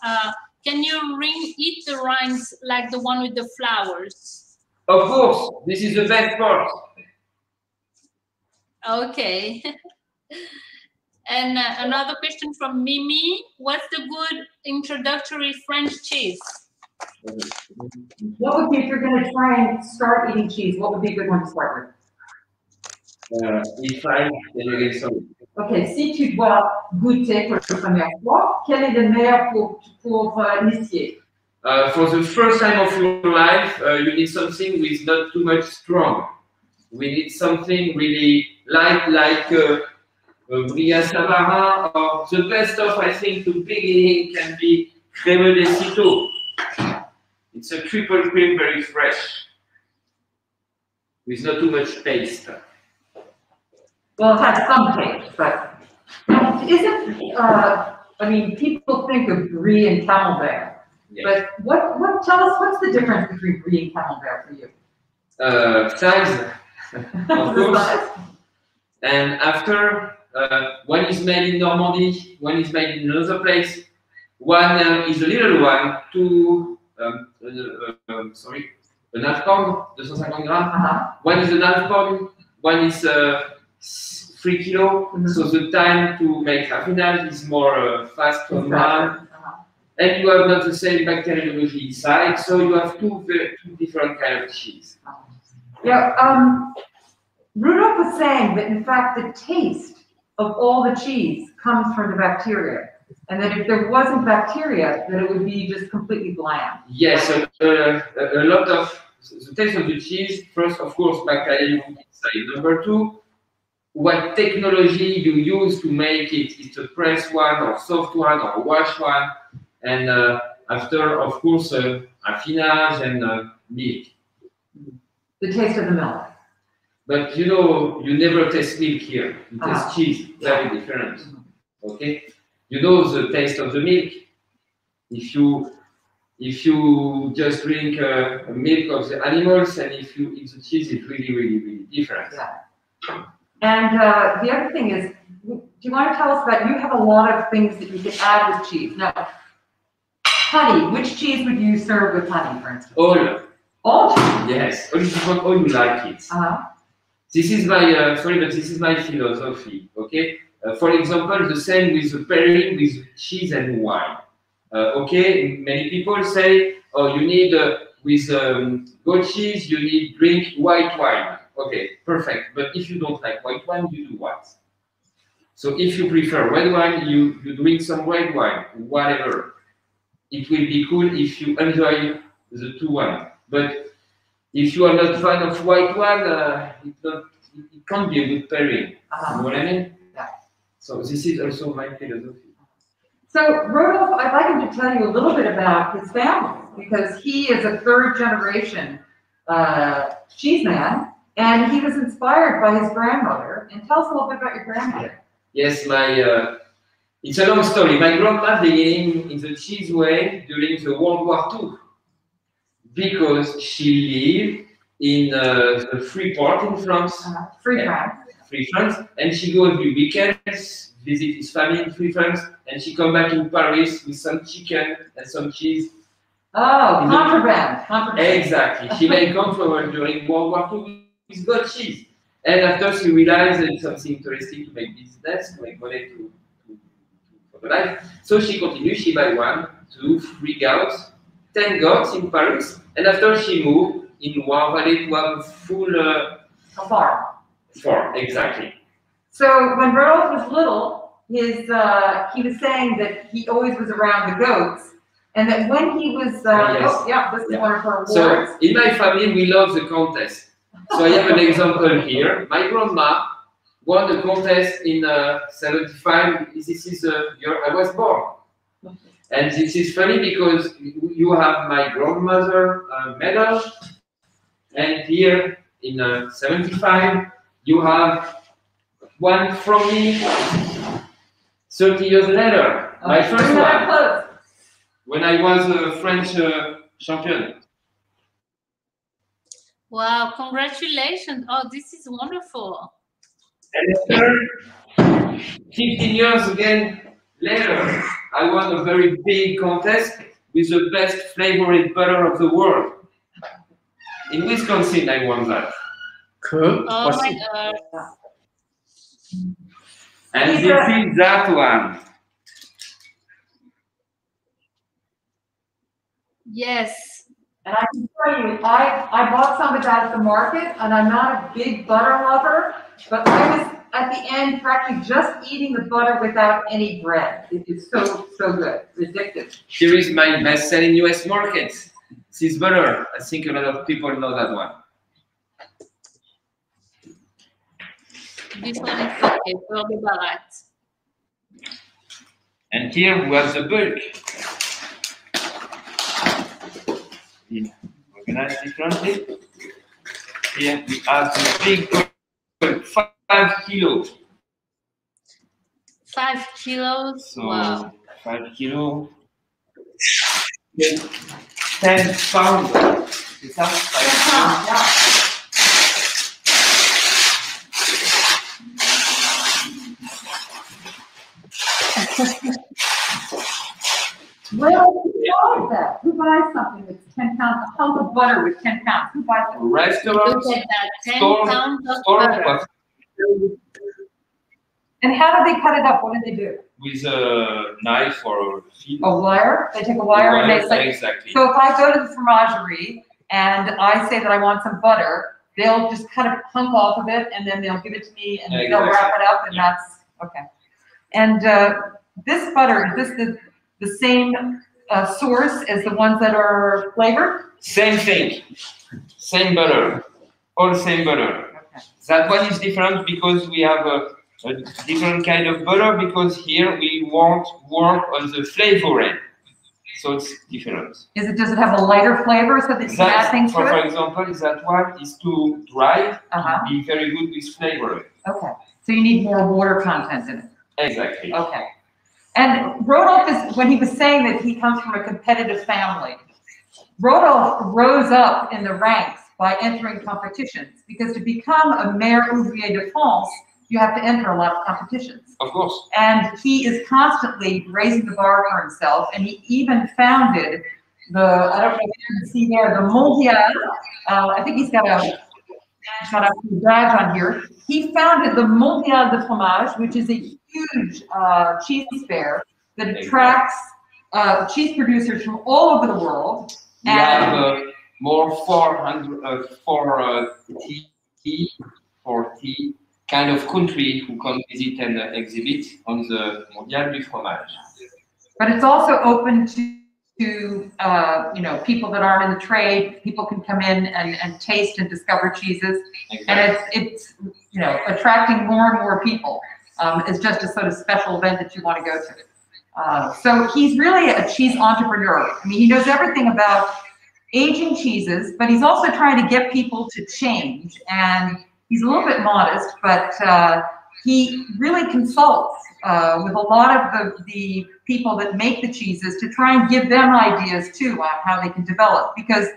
can you eat the rinds like the one with the flowers?
Of course, this is the best part.
Okay. And another question from Mimi, what's the good introductory French cheese?
What would be, if you're going to try and start eating cheese, what would be a good one to start with?
Eat fine, then you get some.
Ok, si tu dois goûter pour la première fois, quel est le meilleur pour initier?
For the first time of your life, you need something with not too much strong. We need something really light, like Bria Savarin, or the best of, I think, to beginning can be crème de citron. It's a triple cream, very fresh, with not too much taste.
Well, it has some taste, but isn't, I mean, people think of brie and camembert, yes. But tell us, what's the difference between brie and camembert for you?
Size, of course. And after, one is made in Normandy, one is made in another place. One is a little one, sorry, an half pound, 250 grams. One is an half pound, one is 3 kilo. So the time to make raffinage is more fast on one. And you have not the same bacteriology inside, so you have two different kinds of cheese.
Yeah, Rudolphe was saying that in fact the taste of all the cheese comes from the bacteria, and that if there wasn't bacteria, that it would be just completely bland.
Yes, a lot of the taste of the cheese. First, of course, bacteria inside. Number two, what technology you use to make it. It's a press one, or soft one, or wash one, and after, of course, affinage and milk.
The taste of the milk.
But you know, you never taste milk here. You taste cheese, very different. Okay, you know the taste of the milk. If you just drink milk of the animals, and if you eat the cheese, it's really, really, really different.
Yeah. And the other thing is, do you want to tell us about? You have a lot of things that you can add with cheese. Now, honey. Which cheese would you serve with honey, for instance?
All.
All cheese?
Yes. All you like it. This is my, sorry, but this is my philosophy, okay? For example, the same with the pairing with cheese and wine. Okay, many people say, oh, you need, with goat cheese, you need drink white wine. Okay, perfect. But if you don't like white wine, you do what? So if you prefer red wine, you drink some red wine, whatever. It will be cool if you enjoy the two ones. But if you are not fan of white wine, it can't be a good pairing. You know what I mean?
Yeah.
So this is also my philosophy.
So Rodolphe, I'd like him to tell you a little bit about his family, because he is a third generation cheeseman, and he was inspired by his grandmother. And tell us a little bit about your grandmother.
Yes, it's a long story. My grandma began in the cheese way during the World War II, because she lived in the Free Port in France.
Free France.
Free France, and she go every weekends, visit his family in Free France, and she come back in Paris with some chicken and some cheese.
Oh, contraband. Contraband.
Exactly. She made contraband during World War II with goat cheese. And after she realized that it's something interesting to make business, to make money for the life. So she continued, she buy 1, 2, 3 goats, 10 goats in Paris. And after she moved in Loire Valley to have a full
farm.
Farm, exactly.
So when Rodolphe was little, he was saying that he always was around the goats, and that when he was,
yes.
oh yeah, this is one of her awards.
So in my family, we love the contest. So I have an example here. My grandma won the contest in 75. This is the year I was born. And this is funny because you have my grandmother medal, and here in 75, you have one from me 30 years later. My first one, when I was a French champion.
Wow, congratulations. Oh, this is wonderful.
And 15 years again later, I won a very big contest with the best flavored butter of the world. In Wisconsin, I won that.
Oh my God.
And this is that one.
Yes.
And I can tell you, I bought some of that at the market, and I'm not a big butter lover, but I was at the end practically just eating the butter without any bread. It is so good, addictive.
Here is my best selling US market. This is butter. I think a lot of people know that one.
This one is okay, beurre de baratte.
And here we have the bulk. Organized differently. Here we have the big bulk, 5 kilos.
5 kilos?
So
wow.
5 kilos. 10 pounds. Is that 5 pounds?
Yeah. Well, who buys that? Who buys something that's 10 pounds? A hunk of butter with 10 pounds. Who buys it?
Restaurants,
Look at that, 10 pounds of butter.
And how do they cut it up? What do they do?
With a knife or a feed.
A wire? They take a wire and they say.
Exactly.
So if I go to the fromagerie and I say that I want some butter, they'll just cut a hunk off of it and then they'll give it to me and they'll wrap it up, and that's okay. And this butter, is this the same source as the ones that are flavored?
Same thing, same butter, all same butter.
Okay.
That one is different because we have a different kind of butter, because here we won't work on the flavor end, so it's different.
Does it have a lighter flavor so that you can add things to it?
For example, that one is too dry, be very good with flavor.
Okay, so you need more water content in it.
Exactly.
Okay. And Rodolphe, when he was saying that he comes from a competitive family, Rodolphe rose up in the ranks by entering competitions, because to become a maire ouvrier de France, you have to enter a lot of competitions.
Of course.
And he is constantly raising the bar for himself, and he even founded the, I don't know if you can see there, the Mondial. I think he's got shout out to the badge on here. He founded the Mondial de Fromage, which is a huge cheese fair that attracts cheese producers from all over the world.
We have more 40 kind of country who come visit and exhibit on the Mondial du Fromage.
But it's also open to you know, people that aren't in the trade. People can come in and taste and discover cheeses. Exactly. And it's you know, attracting more and more people. It's just a sort of special event that you want to go to. So he's really a cheese entrepreneur. I mean, he knows everything about aging cheeses, but he's also trying to get people to change. And he's a little bit modest, but he really consults with a lot of the people that make the cheeses to try and give them ideas too on how they can develop. Because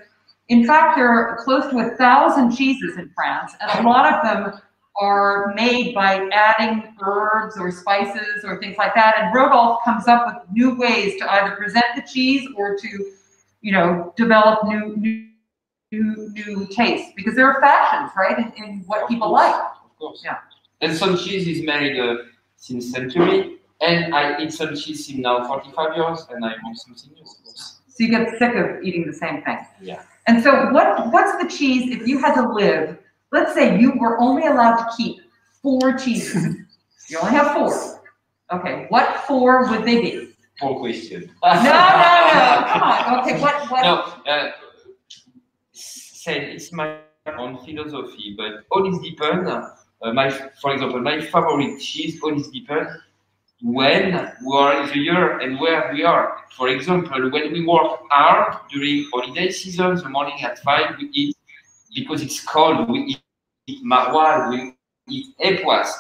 in fact, there are close to 1,000 cheeses in France, and a lot of them are made by adding herbs or spices or things like that. And Rodolphe comes up with new ways to either present the cheese or to, you know, develop new tastes, because there are fashions, right, in what people like.
Of course.
Yeah.
And some cheese is made since century, and I eat some cheese in now 45 years, and I want something new, of course.
So you get sick of eating the same thing.
Yeah.
And so what's the cheese, if you had to live, let's say you were only allowed to keep 4 cheeses. You only have 4. Okay, what 4 would they be?
Poor question.
No, come on. Okay, what?
No, it's my own philosophy, but all is depend. For example, my favorite cheese always depends when we are in the year and where we are. For example, when we work hard during holiday season, the morning at 5 we eat, because it's cold, we eat maroilles, we eat époisses,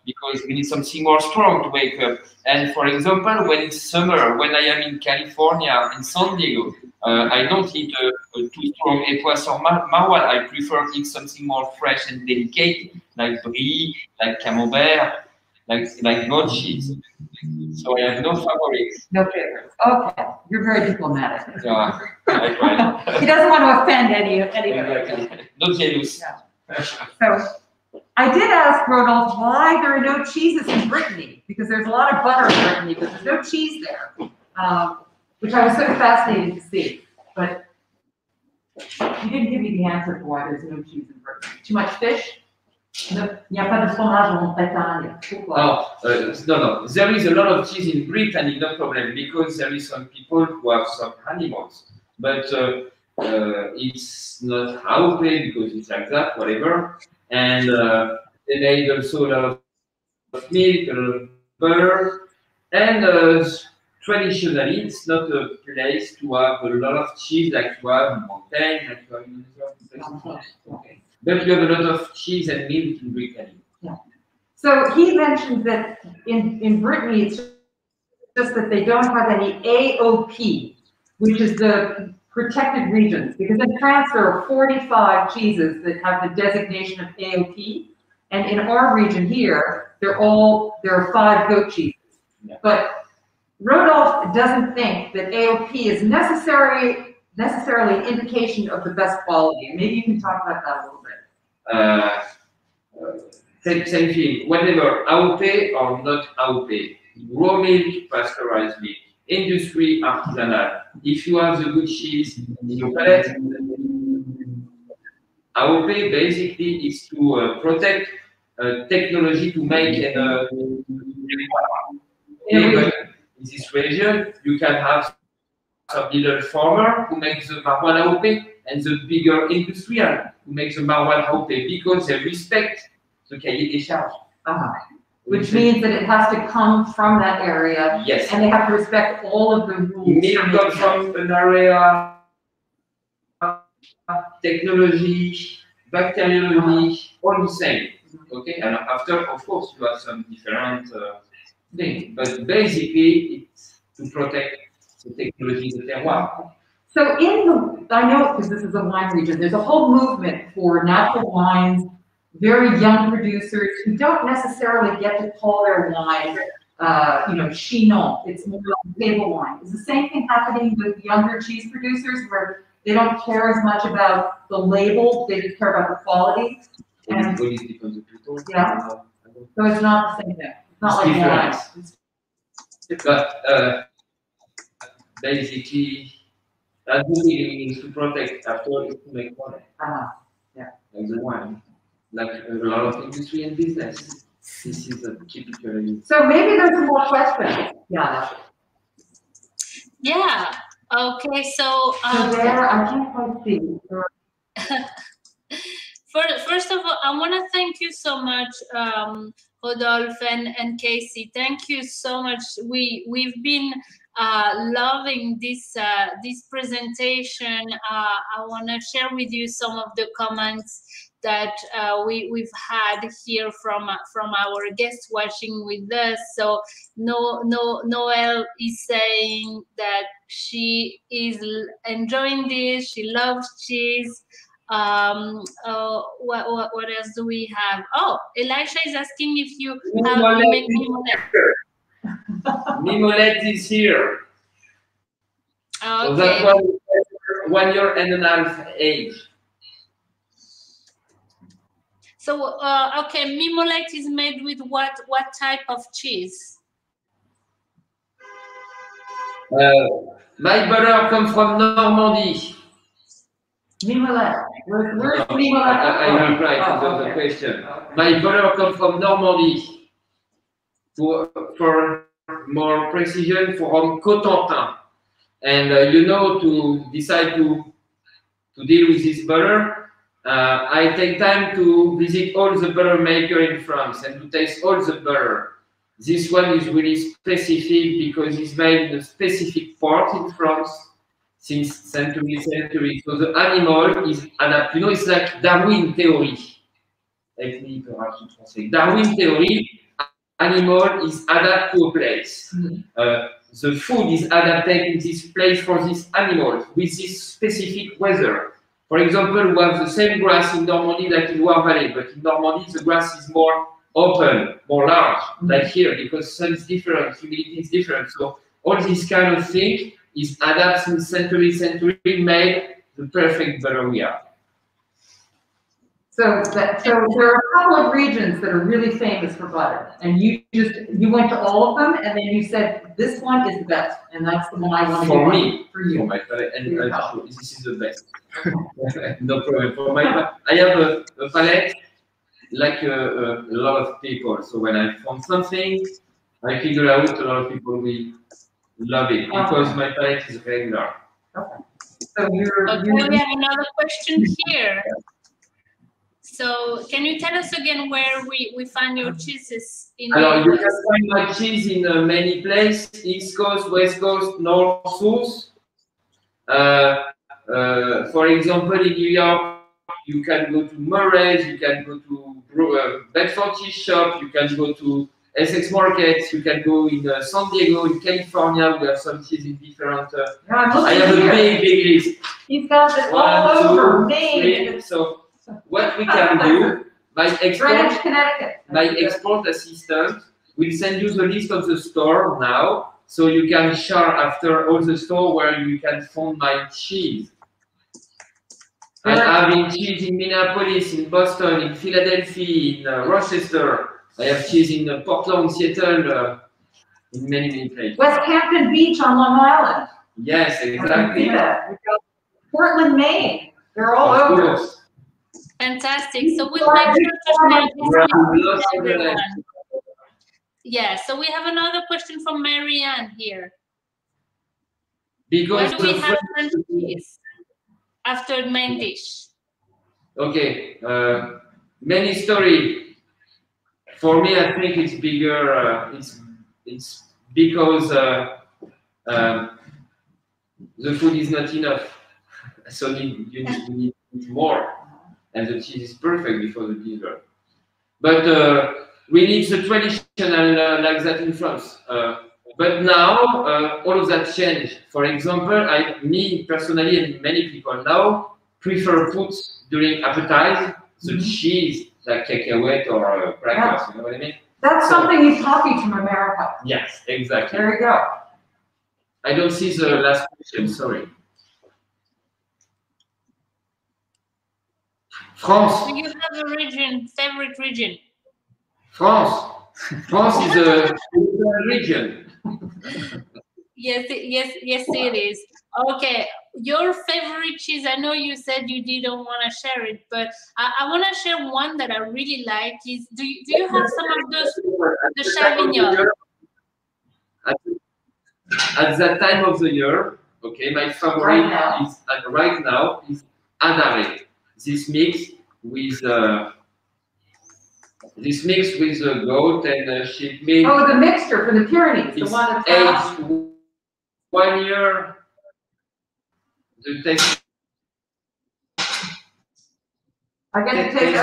because we need something more strong to wake up. And for example, when it's summer, when I am in California, in San Diego, I don't eat a too strong époisse or maroilles. I prefer eat something more fresh and delicate, like brie, like camembert, like goat cheese. So I have no favorites.
No favorites. Okay, you're very diplomatic.
Yeah, I try.
He doesn't want to offend anybody.
Exactly. Not jealous.
Yeah. So I did ask Rodolphe why there are no cheeses in Brittany, because there's a lot of butter in Brittany, but there's no cheese there, which I was sort of fascinated to see. But you didn't give me the answer for why there's no cheese in Brittany. Too much fish? No, il n'y a pas de fromage en Bretagne.
No. There is a lot of cheese in Brittany, no problem, because there is some people who have some animals. But it's not AOP because it's like that, whatever. And they made also a lot of milk, a lot of butter. And traditionally, it's not a place to have a lot of cheese like you have in Montaigne, like you have in other places. Okay. But you have a lot of cheese and milk in Brittany.
Yeah. So he mentioned that in Brittany, it's just that they don't have any AOP, which is the protected regions, because in France there are 45 cheeses that have the designation of AOP, and in our region here, there are 5 goat cheeses. Yeah. But Rodolphe doesn't think that AOP is necessarily an indication of the best quality. And maybe you can talk about that a little bit.
Same thing. Whatever AOP or not AOP, raw milk, pasteurized milk, industry, artisanal. If you have the good cheese in your palate, AOP basically is to protect technology to make in this region, you can have some little farmer who makes the maroilles AOP and the bigger industrial who makes the maroilles AOP, because they respect the cahier des charges.
Which means that it has to come from that area.
Yes.
And they have to respect all of the rules.
Milk comes from an area, technology, bacteriology, all the same. Okay, and after, of course, you have some different things, but basically it's to protect the technology, the terroir.
So I know, because this is a wine region, there's a whole movement for natural wines, very young producers who don't necessarily get to call their wine, Chinon. It's more like table wine. Is the same thing happening with younger cheese producers, where They don't care as much about the label, they just care about the quality. And yeah, so it's not the same thing. It's not like wine.
But basically, that's the meaning is to protect after is to make money.
Yeah.
Like the wine. Like a lot of industry and business. This is a typical.
So maybe there's more questions. Yeah.
Yeah. Okay. So
there, I can't quite see.
First of all, I want to thank you so much, Rodolphe and Casey. Thank you so much. We've been loving this this presentation. I want to share with you some of the comments that we've had here from our guests watching with us. So Noelle is saying that she is enjoying this. She loves cheese. What else do we have? Oh, Elisha is asking if you have make mimolette.
Mimolette is here.
Okay.
So that's 1 year and a half age.
So okay, mimolette is made with what type of cheese?
My butter comes from Normandy.
Mimolette. Where's Mimolette?
I am right. The question. My butter comes from Normandy. For more precision, from Cotentin. And you know, to decide to deal with this butter, I take time to visit all the butter maker in France and to taste all the butter. This one is really specific because it's made in a specific part in France since centuries. So the animal is adapted. You know, it's like Darwin theory. Darwin theory, animal is adapted to a place. The food is adapted in this place for this animal with this specific weather. For example, we have the same grass in Normandy like in Loire Valley, but in Normandy the grass is more open, more large, like here, because sun is different, humidity is different. So all this kind of thing is adapted in century, made the perfect butter we have.
So there are a couple of regions that are really famous for butter, and you went to all of them, and then you said this one is the best, and that's the one I want to
for me,
for you.
For my palate, and this is the best. No problem. For my, I have a palate like a lot of people. So when I found something, I figure out a lot of people will love it because my palate is regular.
Okay. So we
have another question here. So can you tell us again where we find your cheeses in
Alors, you can find my cheese in many places: East Coast, West Coast, North, South. For example, in New York, you can go to Murray's, you can go to Bedford Cheese Shop, you can go to Essex Markets, you can go in San Diego, in California. We have some cheese in different. I have a big list.
He's got it all over Maine.
So what we can do, my export assistant will send you the list of the store now, so you can share after all the store where you can find my cheese. I'm having cheese in Minneapolis, in Boston, in Philadelphia, in Rochester. I have cheese in Portland, Seattle, in many places.
West Hampton Beach on Long Island.
Yes, exactly.
We've got Portland, Maine. They're all over.
Fantastic. So we'll make sure to share everyone. Yeah, so we have another question from Marianne here.
Because
why do we have French cheese after the main dish?
Okay, many story. For me, I think it's bigger. It's because the food is not enough, so you need more. And the cheese is perfect before the dessert. But we need the traditional like that in France. But now all of that changed. For example, me personally and many people now prefer put during appetizer the cheese like cacahuete or crackers. You know what I mean?
That's something you copied from America.
Yes, exactly.
There you go.
I don't see the last question. Sorry. France.
Do you have a region, favorite region?
France. France is a region.
Yes, it is. Okay, your favorite cheese, I know you said you didn't want to share it, but I want to share one that I really like. Is do you have some of those, the Chavignon?
At that time of the year, okay, my favorite right now is Adare. This mix with goat and sheep meat.
Oh, the mixture from the Pyrenees, the one that's
aged 1 year. The taste.
I get to taste it,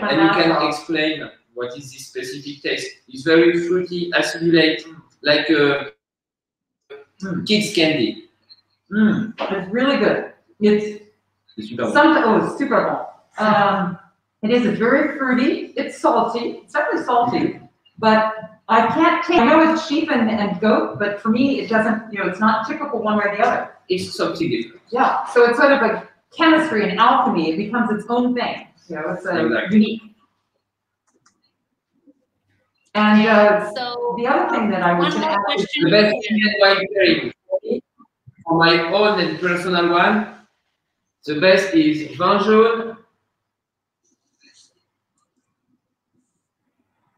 and you can explain what is this specific taste. It's very fruity, acidulate, like kids candy.
It's really good. It's super bon. It is very fruity. It's salty. It's definitely salty, but I can't taste. I know it's sheep and goat, but for me, it doesn't. It's not typical one way or the other.
It's something different.
Yeah. So it's sort of like chemistry and alchemy. It becomes its own thing. It's unique. And
so
the other thing that I was going to ask is
the best wine pairing. For my own and personal one, the best is vin jaune.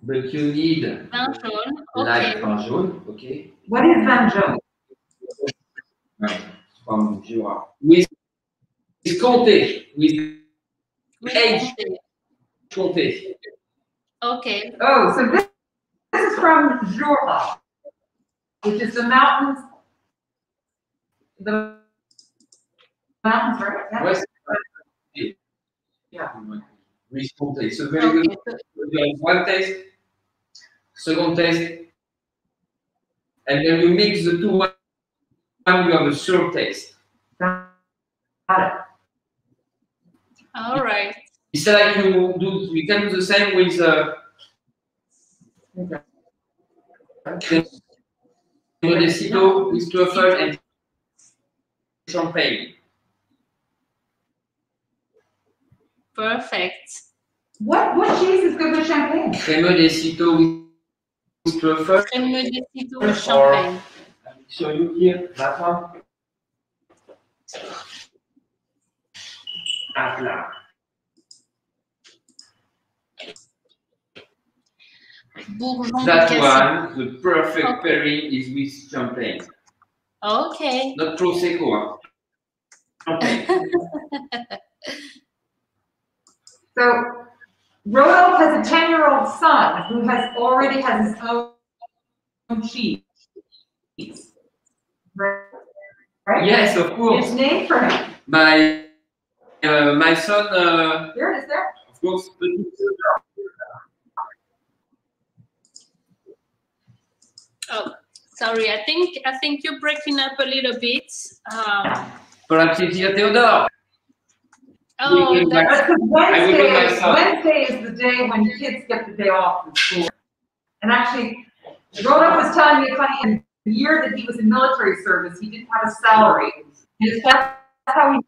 But you need
vin jaune.
like vin jaune, okay?
What is vin jaune?
From Jura. With Comté, with age Comté.
Okay.
Oh, so this is from Jura, which is the mountains. The mountains, right? Yeah.
West,
yeah.
With Comté. So very good. You have one taste, second taste, and then you mix the two. You have a third taste.
Got it.
All right.
It's like you can do the same with Modestito with truffle and champagne.
Perfect.
What cheese is good with champagne?
Modestito with truffle.
Modestito with champagne.
I'll show you here that one. Là.
Bourgeon
that one, the perfect pairing is with champagne.
Okay.
Not Prosecco. Champagne.
So, Rodolphe has a 10-year-old son who already has his own cheese. Right?
Yes, of course.
It's named for him.
My son.
There it is. There.
Of course.
Oh, sorry. I think you're breaking up a little bit.
Perhaps it's here, Theodore.
Oh, that's
Wednesday is the day when kids get the day off from school. And actually, Rodolphe was telling me funny, in the year that he was in military service, he didn't have a salary. And that's how he.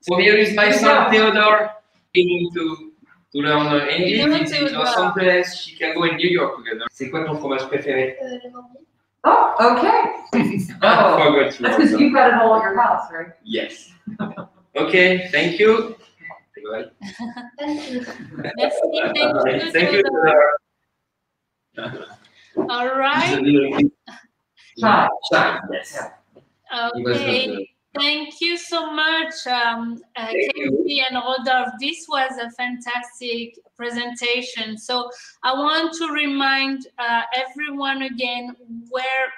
So here is my son Theodore beginning to learn English. In Los Angeles, Chicago, and New York together. C'est quoi ton fromage préféré?
Oh, okay.
That's
because you've got it all at your house, right?
Yes. Okay, thank you.
Thank you.
Thank you.
All right.
Yes.
Okay. Thank you so much, Casey and Rodolphe. This was a fantastic presentation. So I want to remind everyone again where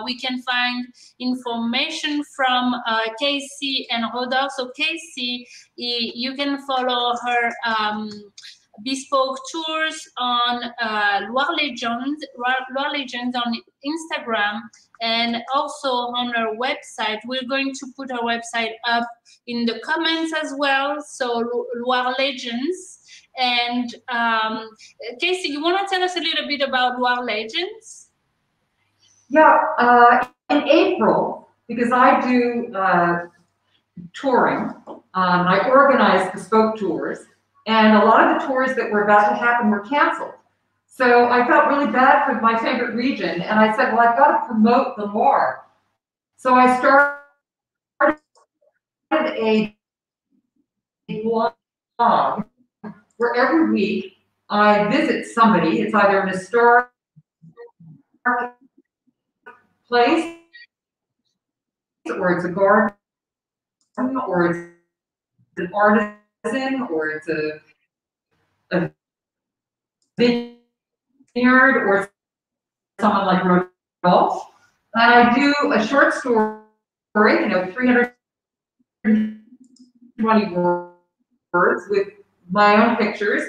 we can find information from Casey and Rodolphe. So Casey, you can follow her bespoke tours on Loire Legends on Instagram, and also on our website. We're going to put our website up in the comments as well. So Loire Legends. And Casey, you want to tell us a little bit about Loire Legends?
Yeah, in April, because I do touring, I organized bespoke tours, and a lot of the tours that were about to happen were canceled. So I felt really bad for my favorite region, and I said, well, I've got to promote the Loire. So I started a blog where every week I visit somebody. It's either an historic place, or it's a garden, or it's an artisan, or it's a vineyard, or someone like Rodolphe. And I do a short story, 320 words with my own pictures.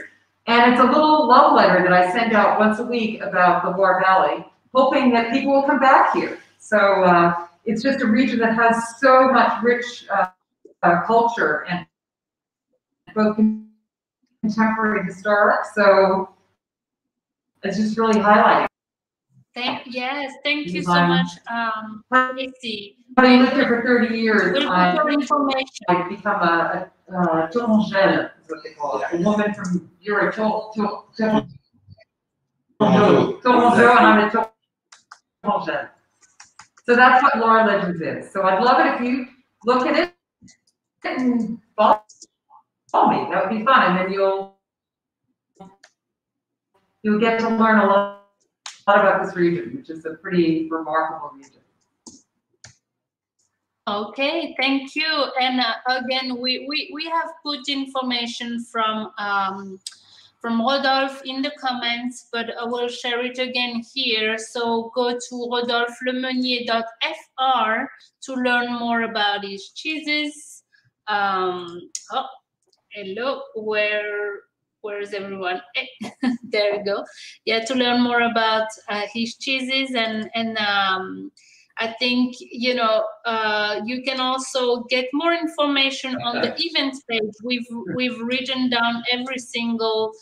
And it's a little love letter that I send out once a week about the Loire Valley, hoping that people will come back here. So it's just a region that has so much rich culture, and both contemporary and historic. So it's just really highlighting.
Thank you so much, Casey.
Having lived here for 30 years,
We'll put your information.
I've become a tourangelle, is what they call it. A woman from, you're a tourangelle, and I'm a tourangelle. So that's what Loire Legends is. So I'd love it if you look at it and follow me. That would be fun, and then you'll get to learn a lot about this region, which is a pretty remarkable region.
Okay, thank you. And again, we have put information from Rodolphe in the comments, but I will share it again here. So go to rodolphelemeunier.fr to learn more about his cheeses. Oh, hello, where's everyone? There we go. Yeah, to learn more about his cheeses, and I think, you know, you can also get more information on the events page. We've written down every single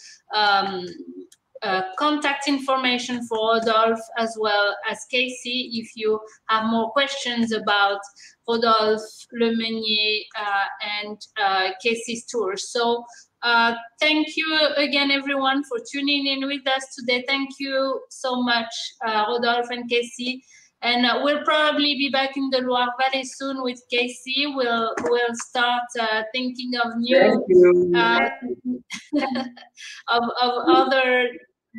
contact information for Rodolphe as well as Casey, if you have more questions about Rodolphe Le Meunier and Casey's tour. So thank you again, everyone, for tuning in with us today. Thank you so much, Rodolphe and Casey. And we'll probably be back in the Loire Valley soon with Casey. We'll start thinking of new of other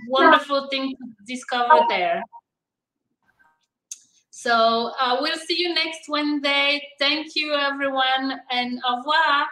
wonderful things to discover there. So we'll see you next Wednesday. Thank you, everyone, and au revoir.